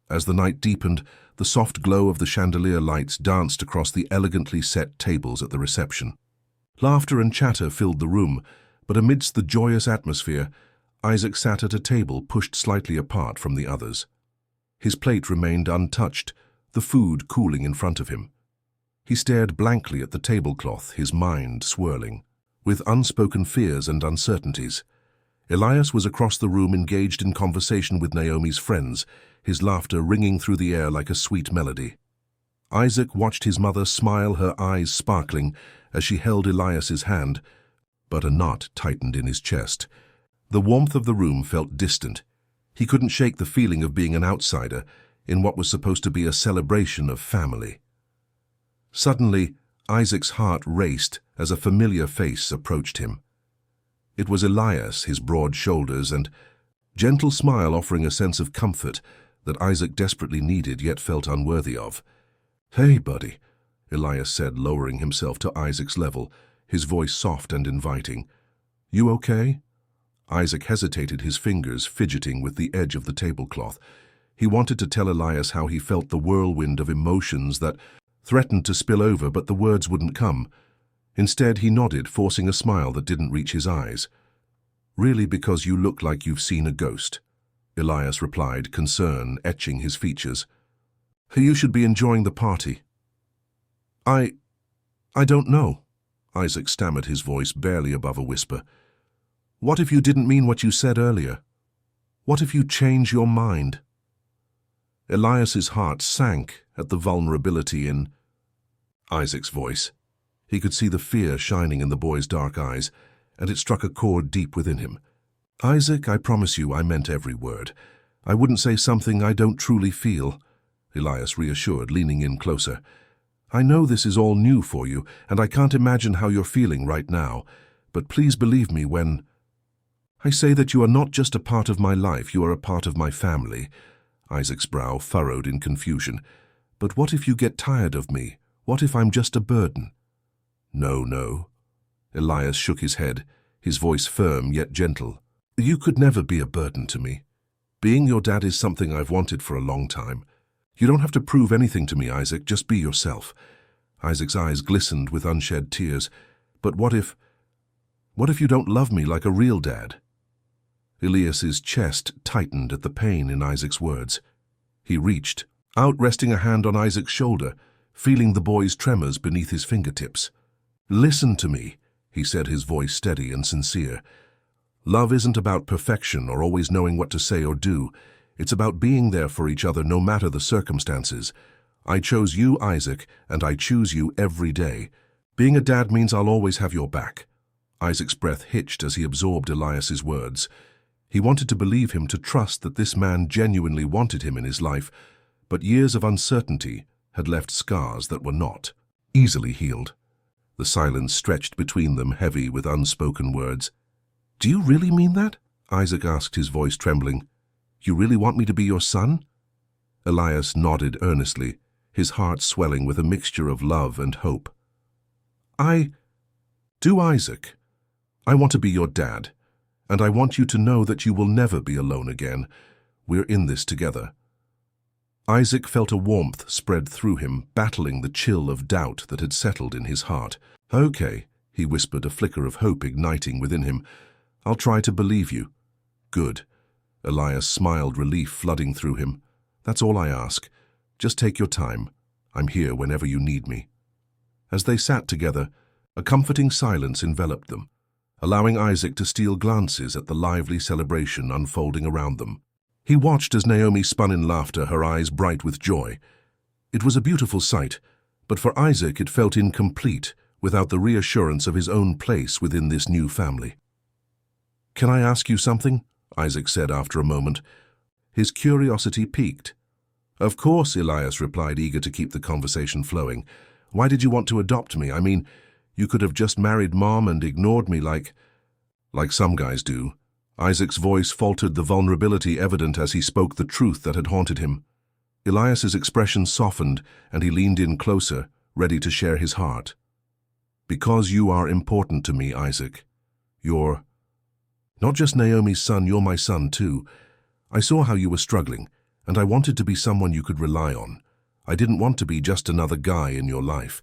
As the night deepened, the soft glow of the chandelier lights danced across the elegantly set tables at the reception. Laughter and chatter filled the room, but amidst the joyous atmosphere, Isaac sat at a table pushed slightly apart from the others. His plate remained untouched, the food cooling in front of him. He stared blankly at the tablecloth, his mind swirling with unspoken fears and uncertainties. Elias was across the room, engaged in conversation with Naomi's friends, his laughter ringing through the air like a sweet melody. Isaac watched his mother smile, her eyes sparkling as she held Elias's hand, but a knot tightened in his chest. The warmth of the room felt distant. He couldn't shake the feeling of being an outsider in what was supposed to be a celebration of family. Suddenly, Isaac's heart raced as a familiar face approached him. It was Elias, his broad shoulders and gentle smile offering a sense of comfort that Isaac desperately needed yet felt unworthy of. "Hey, buddy," Elias said, lowering himself to Isaac's level, his voice soft and inviting. "You okay?" Isaac hesitated, his fingers fidgeting with the edge of the tablecloth. He wanted to tell Elias how he felt the whirlwind of emotions that threatened to spill over, but the words wouldn't come. Instead, he nodded, forcing a smile that didn't reach his eyes. "Really, because you look like you've seen a ghost," Elias replied, concern etching his features. "You should be enjoying the party." I don't know," Isaac stammered, his voice barely above a whisper. "What if you didn't mean what you said earlier? What if you change your mind?" Elias's heart sank at the vulnerability in Isaac's voice. He could see the fear shining in the boy's dark eyes, and it struck a chord deep within him. "Isaac, I promise you I meant every word. I wouldn't say something I don't truly feel," Elias reassured, leaning in closer. "I know this is all new for you, and I can't imagine how you're feeling right now, but please believe me when I say that you are not just a part of my life, you are a part of my family." Isaac's brow furrowed in confusion. "But what if you get tired of me? What if I'm just a burden?" No. Elias shook his head, his voice firm yet gentle. "You could never be a burden to me. Being your dad is something I've wanted for a long time. You don't have to prove anything to me, Isaac, just be yourself." Isaac's eyes glistened with unshed tears. "But what if you don't love me like a real dad?" Elias's chest tightened at the pain in Isaac's words. He reached out, resting a hand on Isaac's shoulder, feeling the boy's tremors beneath his fingertips. "Listen to me," he said, his voice steady and sincere. "Love isn't about perfection or always knowing what to say or do. It's about being there for each other no matter the circumstances. I chose you, Isaac, and I choose you every day. Being a dad means I'll always have your back." Isaac's breath hitched as he absorbed Elias's words. He wanted to believe him, to trust that this man genuinely wanted him in his life, but years of uncertainty had left scars that were not easily healed. The silence stretched between them, heavy with unspoken words. "Do you really mean that?" Isaac asked, his voice trembling. "You really want me to be your son?" Elias nodded earnestly, his heart swelling with a mixture of love and hope. "I do, Isaac. I want to be your dad, and I want you to know that you will never be alone again. We're in this together." Isaac felt a warmth spread through him, battling the chill of doubt that had settled in his heart. "Okay," he whispered, a flicker of hope igniting within him. "I'll try to believe you." "Good." Elias smiled, relief flooding through him. "That's all I ask. Just take your time. I'm here whenever you need me." As they sat together, a comforting silence enveloped them, allowing Isaac to steal glances at the lively celebration unfolding around them. He watched as Naomi spun in laughter, her eyes bright with joy. It was a beautiful sight, but for Isaac it felt incomplete without the reassurance of his own place within this new family. "Can I ask you something?" Isaac said after a moment. His curiosity piqued. "Of course," Elias replied, eager to keep the conversation flowing. "Why did you want to adopt me? I mean, you could have just married Mom and ignored me like some guys do." Isaac's voice faltered, the vulnerability evident as he spoke the truth that had haunted him. Elias's expression softened, and he leaned in closer, ready to share his heart. "Because you are important to me, Isaac. You're not just Naomi's son, you're my son too. I saw how you were struggling, and I wanted to be someone you could rely on. I didn't want to be just another guy in your life.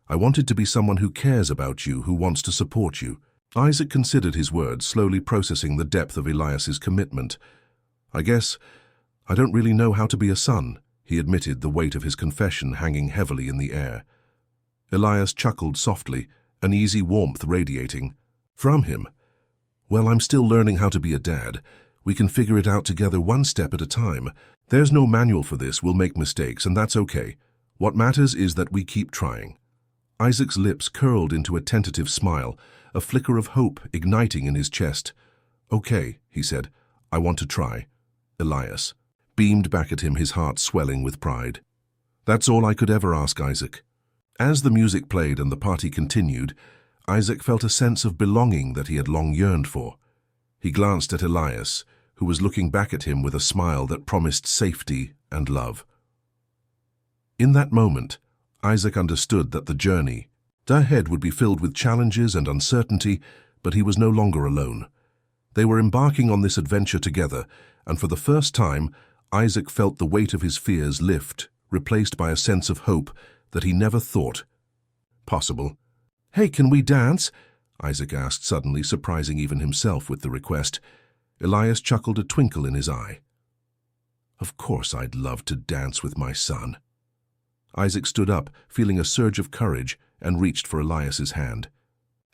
I wanted to be someone who cares about you, who wants to support you." Isaac considered his words, slowly processing the depth of Elias's commitment. "I guess I don't really know how to be a son," he admitted, the weight of his confession hanging heavily in the air. Elias chuckled softly, an easy warmth radiating from him. "Well, I'm still learning how to be a dad. We can figure it out together, one step at a time. There's no manual for this, we'll make mistakes, and that's okay. What matters is that we keep trying." Isaac's lips curled into a tentative smile, a flicker of hope igniting in his chest. "Okay," he said, "I want to try." Elias beamed back at him, his heart swelling with pride. "That's all I could ever ask, Isaac." As the music played and the party continued, Isaac felt a sense of belonging that he had long yearned for. He glanced at Elias, who was looking back at him with a smile that promised safety and love. In that moment, Isaac understood that the journey ahead would be filled with challenges and uncertainty, but he was no longer alone. They were embarking on this adventure together, and for the first time, Isaac felt the weight of his fears lift, replaced by a sense of hope that he never thought possible. "Hey, can we dance?" Isaac asked suddenly, surprising even himself with the request. Elias chuckled, a twinkle in his eye. "Of course I'd love to dance with my son." Isaac stood up, feeling a surge of courage, and reached for Elias's hand.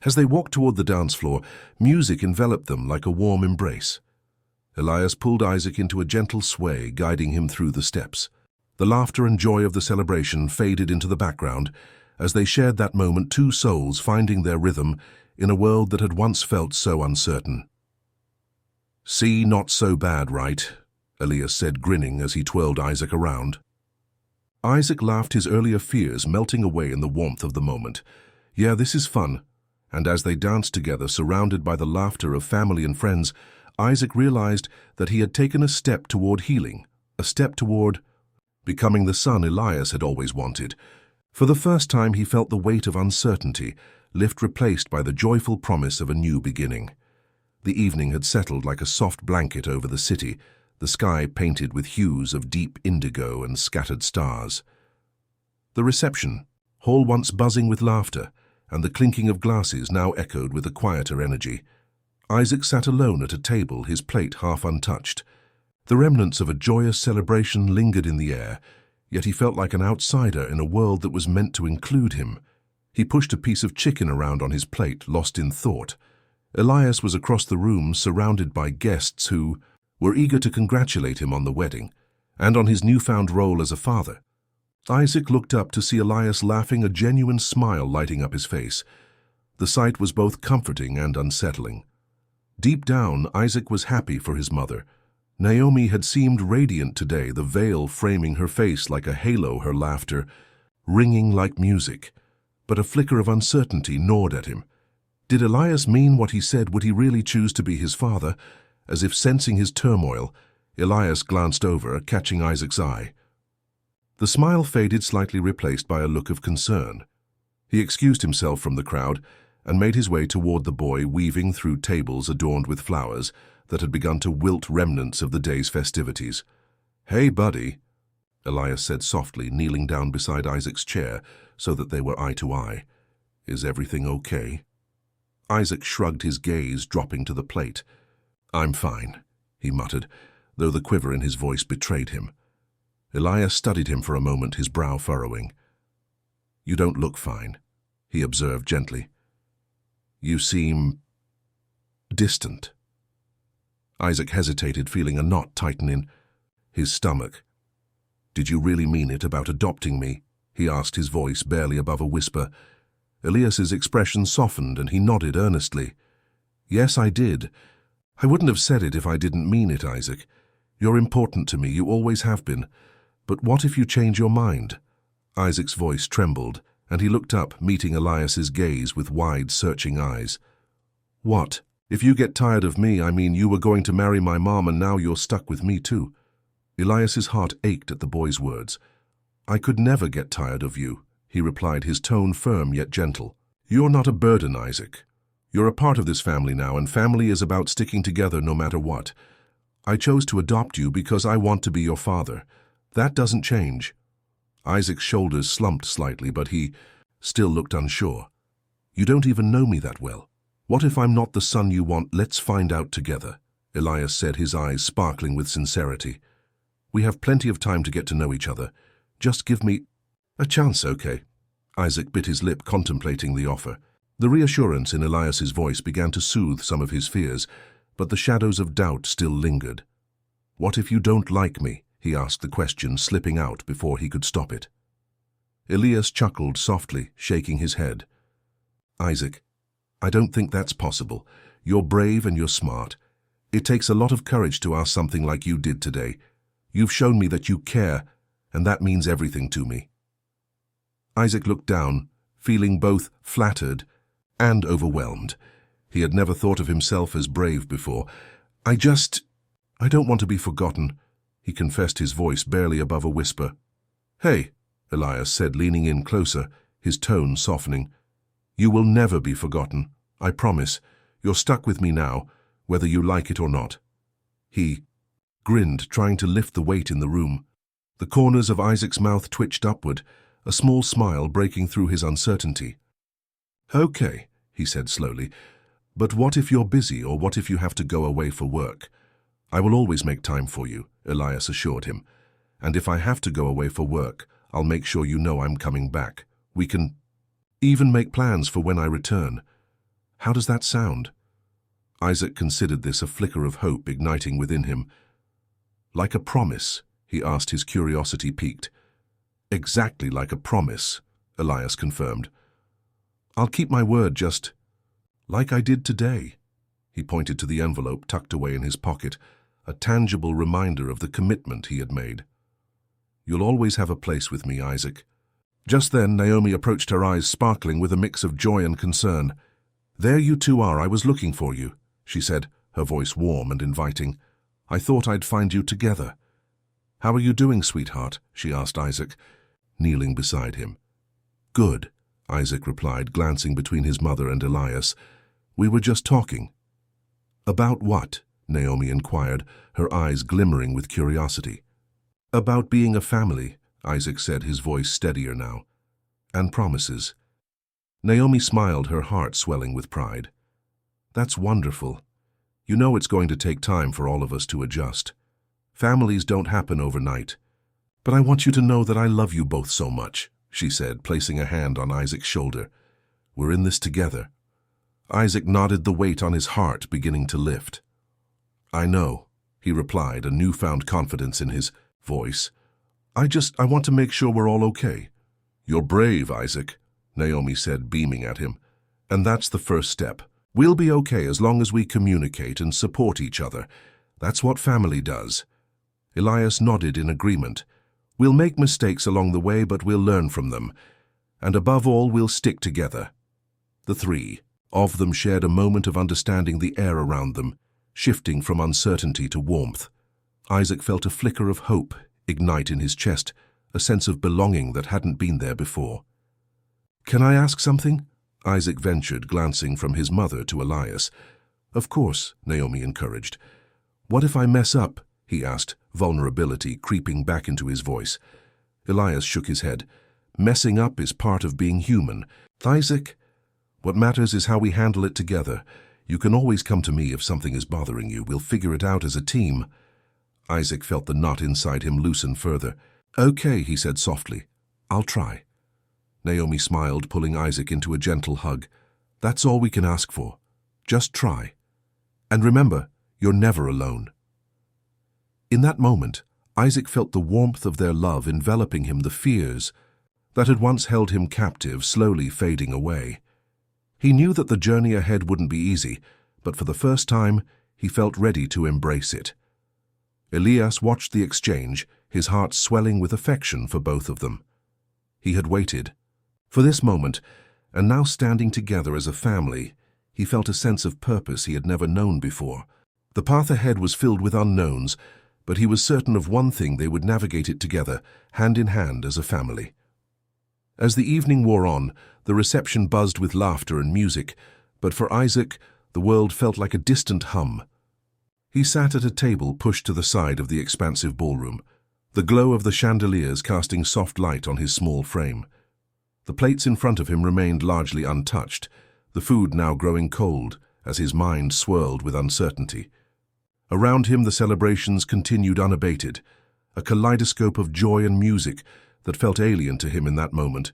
As they walked toward the dance floor, music enveloped them like a warm embrace. Elias pulled Isaac into a gentle sway, guiding him through the steps. The laughter and joy of the celebration faded into the background as they shared that moment, two souls finding their rhythm in a world that had once felt so uncertain. "See, not so bad, right?" Elias said, grinning as he twirled Isaac around. Isaac laughed, his earlier fears melting away in the warmth of the moment. "Yeah, this is fun." And as they danced together, surrounded by the laughter of family and friends, Isaac realized that he had taken a step toward healing, a step toward becoming the son Elias had always wanted. For the first time, he felt the weight of uncertainty lift, replaced by the joyful promise of a new beginning. The evening had settled like a soft blanket over the city, the sky painted with hues of deep indigo and scattered stars. The reception hall once buzzing with laughter, and the clinking of glasses now echoed with a quieter energy. Isaac sat alone at a table, his plate half untouched. The remnants of a joyous celebration lingered in the air, yet he felt like an outsider in a world that was meant to include him. He pushed a piece of chicken around on his plate, lost in thought. Elias was across the room, surrounded by guests who were eager to congratulate him on the wedding and on his newfound role as a father. Isaac looked up to see Elias laughing, a genuine smile lighting up his face. The sight was both comforting and unsettling. Deep down, Isaac was happy for his mother. Naomi had seemed radiant today, the veil framing her face like a halo, her laughter ringing like music. But a flicker of uncertainty gnawed at him. Did Elias mean what he said? Would he really choose to be his father? As if sensing his turmoil, Elias glanced over, catching Isaac's eye. The smile faded, slightly replaced by a look of concern. He excused himself from the crowd and made his way toward the boy, weaving through tables adorned with flowers that had begun to wilt, remnants of the day's festivities. "Hey, buddy," Elias said softly, kneeling down beside Isaac's chair so that they were eye to eye. "Is everything okay?" Isaac shrugged, his gaze dropping to the plate. "I'm fine," he muttered, though the quiver in his voice betrayed him. Elias studied him for a moment, his brow furrowing. "You don't look fine," he observed gently. "You seem distant." Isaac hesitated, feeling a knot tighten in his stomach. "Did you really mean it about adopting me?" he asked, his voice barely above a whisper. Elias's expression softened and he nodded earnestly. "Yes, I did. I wouldn't have said it if I didn't mean it, Isaac. You're important to me, you always have been. But what if you change your mind?" Isaac's voice trembled, and he looked up, meeting Elias's gaze with wide, searching eyes. "What? If you get tired of me, I mean you were going to marry my mom and now you're stuck with me too." Elias's heart ached at the boy's words. "I could never get tired of you," he replied, his tone firm yet gentle. "You're not a burden, Isaac. You're a part of this family now, and family is about sticking together no matter what. I chose to adopt you because I want to be your father. That doesn't change." Isaac's shoulders slumped slightly, but he still looked unsure. "You don't even know me that well. What if I'm not the son you want? Let's find out together," Elias said, his eyes sparkling with sincerity. "We have plenty of time to get to know each other. Just give me a chance, okay?" Isaac bit his lip, contemplating the offer. The reassurance in Elias's voice began to soothe some of his fears, but the shadows of doubt still lingered. "What if you don't like me?" he asked, the question slipping out before he could stop it. Elias chuckled softly, shaking his head. "Isaac, I don't think that's possible. You're brave and you're smart. It takes a lot of courage to ask something like you did today. You've shown me that you care, and that means everything to me." Isaac looked down, feeling both flattered and overwhelmed. He had never thought of himself as brave before. I don't want to be forgotten," he confessed, his voice barely above a whisper. "Hey," Elias said, leaning in closer, his tone softening. "You will never be forgotten, I promise. You're stuck with me now, whether you like it or not." He grinned, trying to lift the weight in the room. The corners of Isaac's mouth twitched upward, a small smile breaking through his uncertainty. "Okay," he said slowly, "but what if you're busy, or what if you have to go away for work?" "I will always make time for you," Elias assured him. "And if I have to go away for work, I'll make sure you know I'm coming back. We can even make plans for when I return. How does that sound?" Isaac considered this, a flicker of hope igniting within him. "Like a promise?" he asked, his curiosity piqued. "Exactly like a promise," Elias confirmed. "I'll keep my word, just like I did today." He pointed to the envelope tucked away in his pocket, a tangible reminder of the commitment he had made. "You'll always have a place with me, Isaac." Just then, Naomi approached, her eyes sparkling with a mix of joy and concern. "There you two are, I was looking for you," she said, her voice warm and inviting. "I thought I'd find you together." "How are you doing, sweetheart?" she asked Isaac, kneeling beside him. "Good," Isaac replied, glancing between his mother and Elias. "We were just talking." "About what?" Naomi inquired, her eyes glimmering with curiosity. "About being a family," Isaac said, his voice steadier now. "And promises." Naomi smiled, her heart swelling with pride. "That's wonderful. You know it's going to take time for all of us to adjust. Families don't happen overnight. But I want you to know that I love you both so much," she said, placing a hand on Isaac's shoulder. "We're in this together." Isaac nodded, the weight on his heart beginning to lift. "I know," he replied, a newfound confidence in his voice. I want to make sure we're all okay." "You're brave, Isaac," Naomi said, beaming at him. "And that's the first step. We'll be okay as long as we communicate and support each other. That's what family does." Elias nodded in agreement. "We'll make mistakes along the way, but we'll learn from them. And above all, we'll stick together." The three of them shared a moment of understanding, the air around them shifting from uncertainty to warmth. Isaac felt a flicker of hope ignite in his chest, a sense of belonging that hadn't been there before. "Can I ask something?" Isaac ventured, glancing from his mother to Elias. "Of course," Naomi encouraged. "What if I mess up?" he asked, vulnerability creeping back into his voice. Elias shook his head. "Messing up is part of being human. Isaac, what matters is how we handle it together. You can always come to me if something is bothering you. We'll figure it out as a team." Isaac felt the knot inside him loosen further. "Okay," he said softly. "I'll try." Naomi smiled, pulling Isaac into a gentle hug. "That's all we can ask for. Just try. And remember, You're never alone." In that moment, Isaac felt the warmth of their love enveloping him, the fears that had once held him captive slowly fading away. He knew that the journey ahead wouldn't be easy, but for the first time, he felt ready to embrace it. Elias watched the exchange, his heart swelling with affection for both of them. He had waited for this moment, and now standing together as a family, he felt a sense of purpose he had never known before. The path ahead was filled with unknowns, but he was certain of one thing: they would navigate it together, hand in hand as a family. As the evening wore on, the reception buzzed with laughter and music, but for Isaac, the world felt like a distant hum. He sat at a table pushed to the side of the expansive ballroom, the glow of the chandeliers casting soft light on his small frame. The plates in front of him remained largely untouched, the food now growing cold as his mind swirled with uncertainty. Around him the celebrations continued unabated, a kaleidoscope of joy and music that felt alien to him in that moment.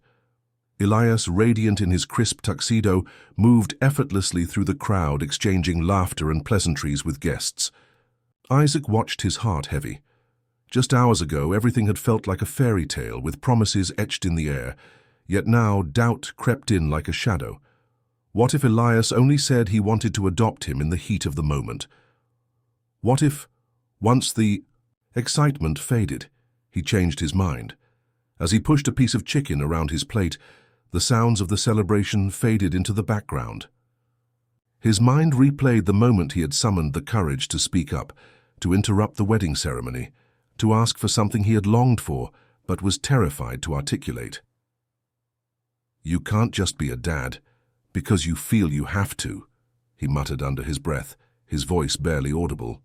Elias, radiant in his crisp tuxedo, moved effortlessly through the crowd, exchanging laughter and pleasantries with guests. Isaac watched, his heart heavy. Just hours ago, everything had felt like a fairy tale with promises etched in the air, yet now doubt crept in like a shadow. What if Elias only said he wanted to adopt him in the heat of the moment? What if, once the excitement faded, he changed his mind? As he pushed a piece of chicken around his plate, the sounds of the celebration faded into the background. His mind replayed the moment he had summoned the courage to speak up, to interrupt the wedding ceremony, to ask for something he had longed for but was terrified to articulate. "You can't just be a dad because you feel you have to," he muttered under his breath, his voice barely audible.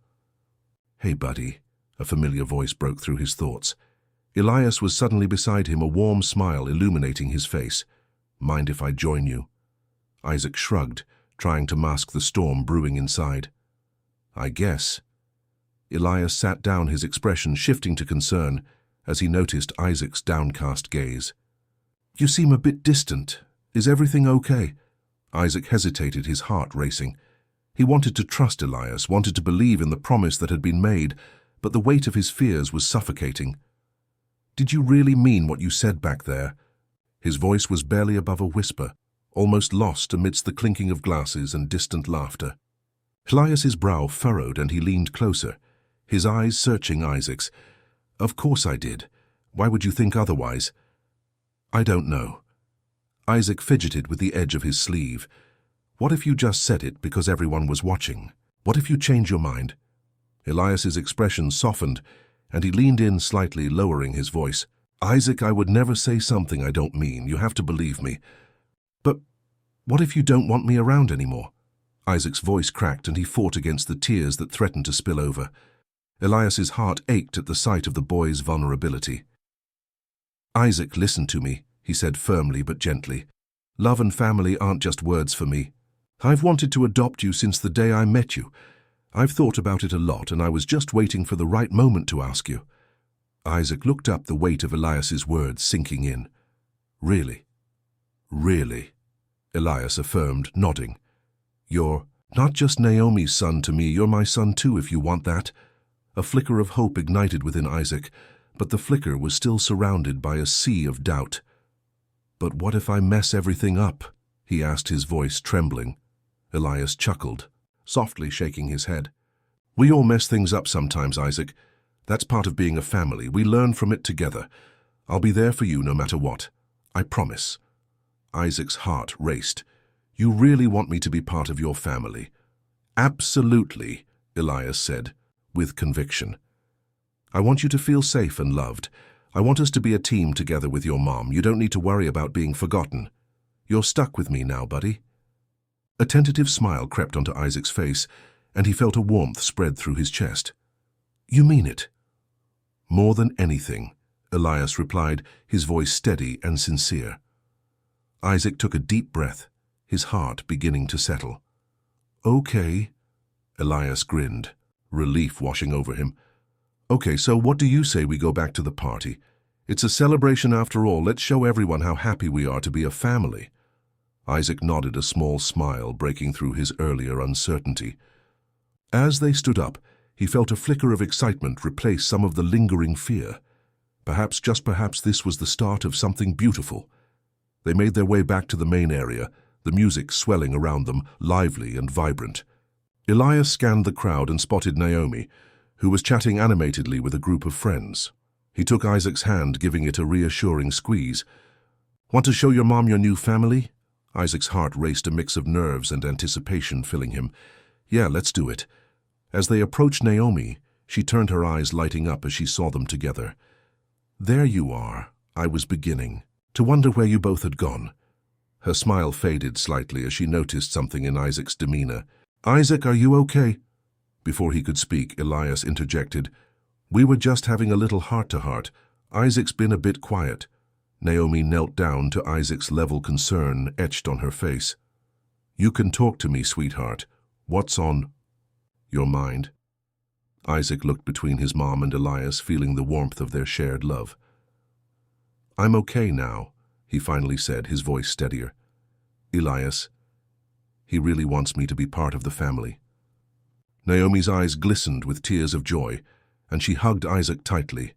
"Hey, buddy," a familiar voice broke through his thoughts. Elias was suddenly beside him, a warm smile illuminating his face. "Mind if I join you?" Isaac shrugged, trying to mask the storm brewing inside. "I guess." Elias sat down, his expression shifting to concern as he noticed Isaac's downcast gaze. "You seem a bit distant. Is everything okay?" Isaac hesitated, his heart racing. He wanted to trust Elias, wanted to believe in the promise that had been made, but the weight of his fears was suffocating. "Did you really mean what you said back there?" His voice was barely above a whisper, almost lost amidst the clinking of glasses and distant laughter. Elias's brow furrowed and he leaned closer, his eyes searching Isaac's. "Of course I did. Why would you think otherwise?" "I don't know." Isaac fidgeted with the edge of his sleeve. "What if you just said it because everyone was watching? What if you change your mind?" Elias's expression softened, and he leaned in slightly, lowering his voice. "Isaac, I would never say something I don't mean. You have to believe me. But what if you don't want me around anymore?" Isaac's voice cracked and he fought against the tears that threatened to spill over. Elias's heart ached at the sight of the boy's vulnerability. "Isaac, listen to me," he said firmly but gently. "Love and family aren't just words for me. I've wanted to adopt you since the day I met you. I've thought about it a lot, and I was just waiting for the right moment to ask you." Isaac looked up, the weight of Elias's words sinking in. "Really? Really?" Elias affirmed, nodding. "You're not just Naomi's son to me, you're my son too, if you want that." A flicker of hope ignited within Isaac, but the flicker was still surrounded by a sea of doubt. "But what if I mess everything up?" he asked, his voice trembling. Elias chuckled, softly shaking his head. "We all mess things up sometimes, Isaac. That's part of being a family. We learn from it together. I'll be there for you no matter what. I promise." Isaac's heart raced. "You really want me to be part of your family?" "Absolutely," Elias said, with conviction. "I want you to feel safe and loved. I want us to be a team together with your mom. You don't need to worry about being forgotten. You're stuck with me now, buddy." A tentative smile crept onto Isaac's face, and he felt a warmth spread through his chest. "You mean it?" "More than anything," Elias replied, his voice steady and sincere. Isaac took a deep breath, his heart beginning to settle. "Okay," Elias grinned, relief washing over him. "Okay, so what do you say we go back to the party? It's a celebration after all. Let's show everyone how happy we are to be a family." Isaac nodded, a small smile breaking through his earlier uncertainty. As they stood up, he felt a flicker of excitement replace some of the lingering fear. Perhaps, just perhaps, this was the start of something beautiful. They made their way back to the main area, the music swelling around them, lively and vibrant. Elias scanned the crowd and spotted Naomi, who was chatting animatedly with a group of friends. He took Isaac's hand, giving it a reassuring squeeze. "Want to show your mom your new family?" Isaac's heart raced, a mix of nerves and anticipation filling him. "Yeah, let's do it." As they approached Naomi, she turned, her eyes lighting up as she saw them together. "There you are. I was beginning to wonder where you both had gone." Her smile faded slightly as she noticed something in Isaac's demeanor. "Isaac, are you okay?" Before he could speak, Elias interjected. "We were just having a little heart-to-heart. Isaac's been a bit quiet." Naomi knelt down to Isaac's level concern etched on her face. "You can talk to me, sweetheart. What's on your mind?" Isaac looked between his mom and Elias, feeling the warmth of their shared love. "I'm okay now," he finally said, his voice steadier. "Elias, he really wants me to be part of the family." Naomi's eyes glistened with tears of joy, and she hugged Isaac tightly.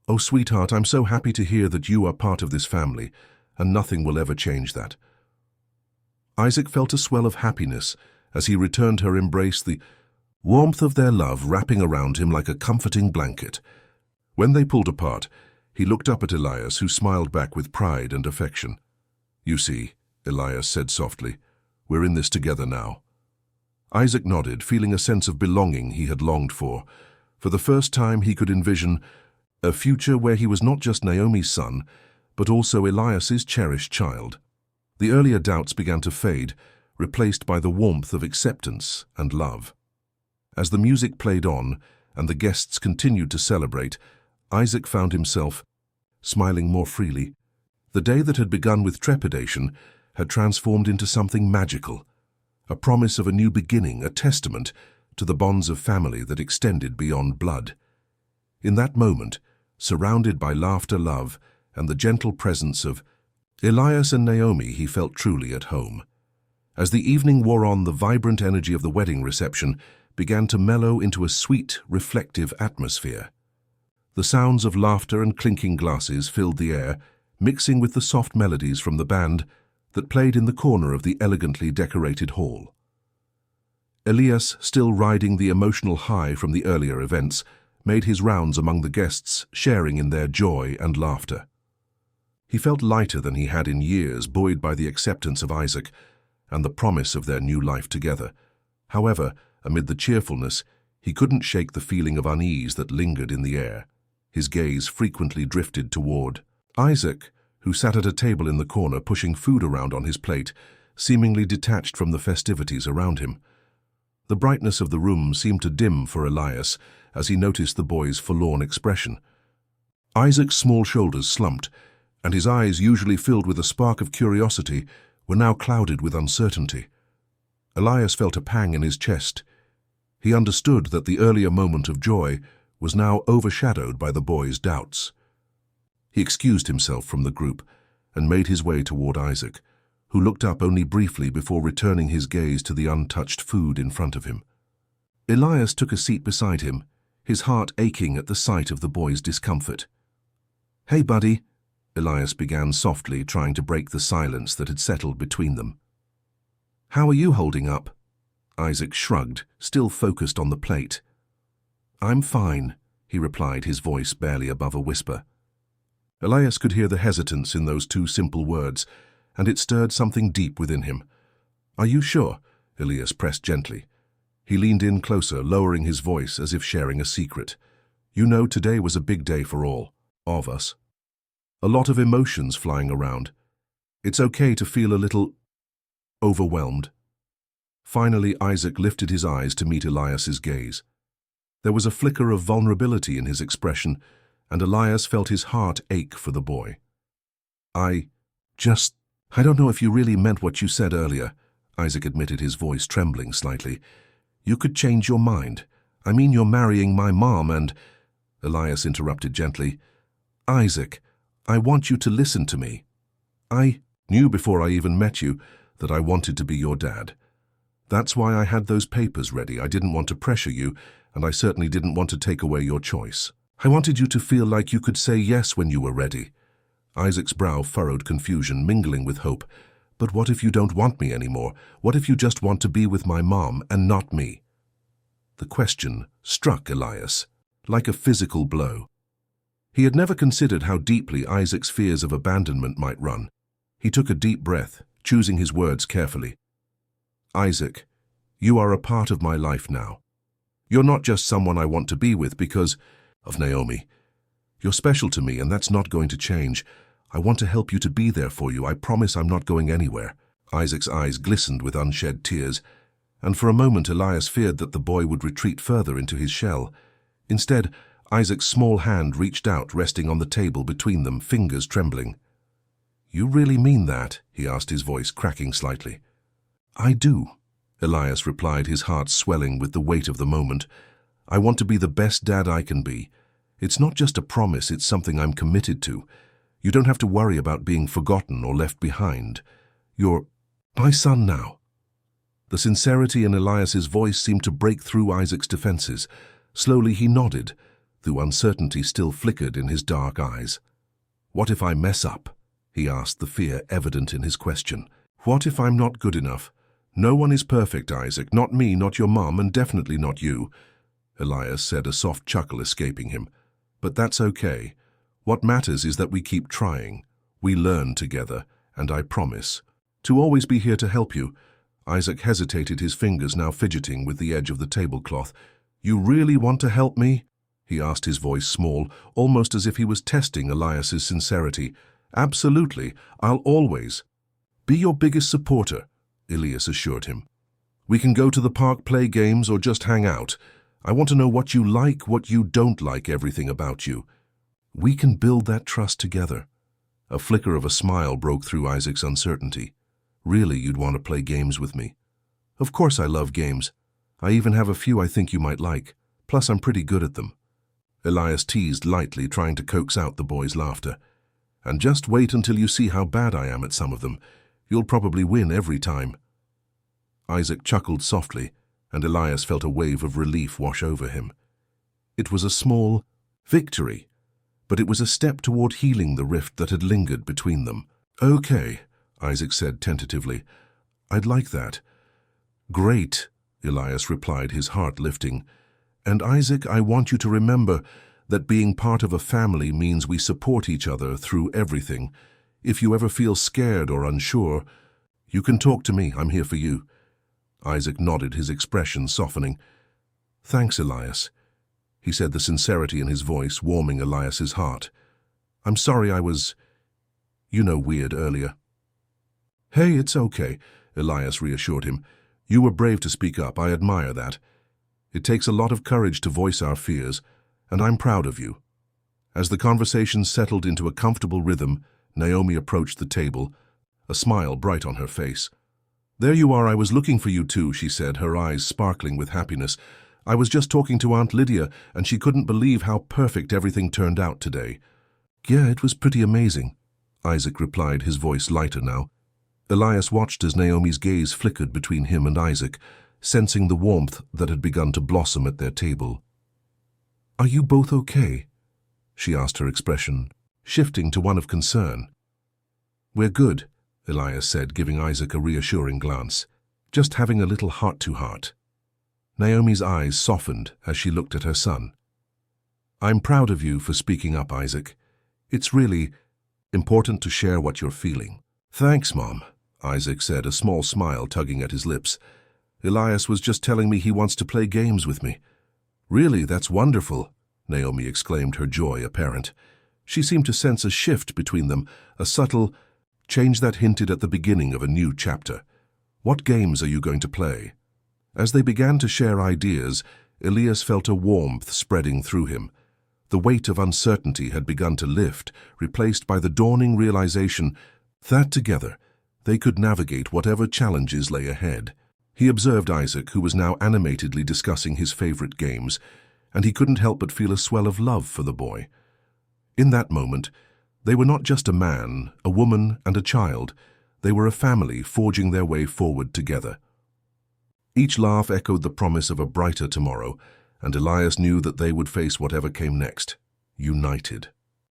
"Oh, sweetheart, I'm so happy to hear that you are part of this family, and nothing will ever change that." Isaac felt a swell of happiness as he returned her embrace, the warmth of their love wrapping around him like a comforting blanket. When they pulled apart, he looked up at Elias, who smiled back with pride and affection. "You see," Elias said softly, "we're in this together now." Isaac nodded, feeling a sense of belonging he had longed for. For the first time, he could envision a future where he was not just Naomi's son, but also Elias's cherished child. The earlier doubts began to fade, replaced by the warmth of acceptance and love. As the music played on and the guests continued to celebrate, Isaac found himself smiling more freely. The day that had begun with trepidation had transformed into something magical, a promise of a new beginning, a testament to the bonds of family that extended beyond blood. In that moment, surrounded by laughter, love, and the gentle presence of Elias and Naomi, he felt truly at home. As the evening wore on, the vibrant energy of the wedding reception began to mellow into a sweet, reflective atmosphere. The sounds of laughter and clinking glasses filled the air, mixing with the soft melodies from the band that played in the corner of the elegantly decorated hall. Elias, still riding the emotional high from the earlier events, made his rounds among the guests, sharing in their joy and laughter. He felt lighter than he had in years, buoyed by the acceptance of Isaac and the promise of their new life together. However, amid the cheerfulness, he couldn't shake the feeling of unease that lingered in the air. His gaze frequently drifted toward Isaac, who sat at a table in the corner pushing food around on his plate, seemingly detached from the festivities around him. The brightness of the room seemed to dim for Elias as he noticed the boy's forlorn expression. Isaac's small shoulders slumped, and his eyes, usually filled with a spark of curiosity, were now clouded with uncertainty. Elias felt a pang in his chest. He understood that the earlier moment of joy was now overshadowed by the boy's doubts. He excused himself from the group and made his way toward Isaac, who looked up only briefly before returning his gaze to the untouched food in front of him. Elias took a seat beside him, his heart aching at the sight of the boy's discomfort. "Hey, buddy," Elias began softly, trying to break the silence that had settled between them. "How are you holding up?" Isaac shrugged, still focused on the plate. "I'm fine," he replied, his voice barely above a whisper. Elias could hear the hesitance in those two simple words, and it stirred something deep within him. "Are you sure?" Elias pressed gently. He leaned in closer, lowering his voice as if sharing a secret. "You know, today was a big day for all of us. A lot of emotions flying around. It's okay to feel a little overwhelmed." Finally, Isaac lifted his eyes to meet Elias's gaze. There was a flicker of vulnerability in his expression, and Elias felt his heart ache for the boy. I don't know if you really meant what you said earlier," Isaac admitted, his voice trembling slightly. "You could change your mind. I mean, you're marrying my mom and—" Elias interrupted gently. "Isaac, I want you to listen to me. I knew before I even met you that I wanted to be your dad. That's why I had those papers ready. I didn't want to pressure you, and I certainly didn't want to take away your choice. I wanted you to feel like you could say yes when you were ready. Isaac's brow furrowed confusion, mingling with hope. But what if you don't want me anymore? What if you just want to be with my mom and not me? The question struck Elias like a physical blow. He had never considered how deeply Isaac's fears of abandonment might run. He took a deep breath, choosing his words carefully. Isaac, you are a part of my life now. You're not just someone I want to be with because of Naomi. You're special to me, and that's not going to change. I want to help you to be there for you. I promise I'm not going anywhere. Isaac's eyes glistened with unshed tears, and for a moment Elias feared that the boy would retreat further into his shell. Instead, Isaac's small hand reached out, resting on the table between them, fingers trembling. You really mean that? He asked, his voice cracking slightly. I do, Elias replied, his heart swelling with the weight of the moment. I want to be the best dad I can be. It's not just a promise, it's something I'm committed to. You don't have to worry about being forgotten or left behind. You're my son now. The sincerity in Elias's voice seemed to break through Isaac's defenses. Slowly he nodded, though uncertainty still flickered in his dark eyes. What if I mess up? He asked, the fear evident in his question. What if I'm not good enough? No one is perfect, Isaac. Not me, not your mom, and definitely not you. Elias said, a soft chuckle escaping him. But that's okay. What matters is that we keep trying. We learn together, and I promise to always be here to help you. Isaac hesitated, his fingers now fidgeting with the edge of the tablecloth. You really want to help me? He asked, his voice small, almost as if he was testing Elias's sincerity. Absolutely. I'll always be your biggest supporter, Elias assured him. We can go to the park, play games, or just hang out. I want to know what you like, what you don't like, everything about you. We can build that trust together. A flicker of a smile broke through Isaac's uncertainty. Really, you'd want to play games with me? Of course I love games. I even have a few I think you might like. Plus, I'm pretty good at them. Elias teased lightly, trying to coax out the boy's laughter. And just wait until you see how bad I am at some of them. You'll probably win every time. Isaac chuckled softly, and Elias felt a wave of relief wash over him. It was a small victory, but it was a step toward healing the rift that had lingered between them. Okay, Isaac said tentatively. I'd like that. Great, Elias replied, his heart lifting. And Isaac, I want you to remember that being part of a family means we support each other through everything. If you ever feel scared or unsure, you can talk to me. I'm here for you. Isaac nodded, his expression softening. Thanks, Elias, he said, the sincerity in his voice warming Elias's heart. I'm sorry I was, weird earlier. Hey, it's okay, Elias reassured him. You were brave to speak up. I admire that. It takes a lot of courage to voice our fears, and I'm proud of you. As the conversation settled into a comfortable rhythm, Naomi approached the table, a smile bright on her face. There you are, I was looking for you too, she said, her eyes sparkling with happiness. I was just talking to Aunt Lydia, and she couldn't believe how perfect everything turned out today. Yeah, it was pretty amazing, Isaac replied, his voice lighter now. Elias watched as Naomi's gaze flickered between him and Isaac, sensing the warmth that had begun to blossom at their table. Are you both okay? She asked, her expression shifting to one of concern. We're good, Elias said, giving Isaac a reassuring glance. Just having a little heart-to-heart. Naomi's eyes softened as she looked at her son. I'm proud of you for speaking up, Isaac. It's really important to share what you're feeling. Thanks, Mom, Isaac said, a small smile tugging at his lips. Elias was just telling me he wants to play games with me. Really, that's wonderful, Naomi exclaimed, her joy apparent. She seemed to sense a shift between them, a subtle change that hinted at the beginning of a new chapter. What games are you going to play? As they began to share ideas, Elias felt a warmth spreading through him. The weight of uncertainty had begun to lift, replaced by the dawning realization that together they could navigate whatever challenges lay ahead. He observed Isaac, who was now animatedly discussing his favorite games, and he couldn't help but feel a swell of love for the boy. In that moment, they were not just a man, a woman, and a child. They were a family forging their way forward together. Each laugh echoed the promise of a brighter tomorrow, and Elias knew that they would face whatever came next, united.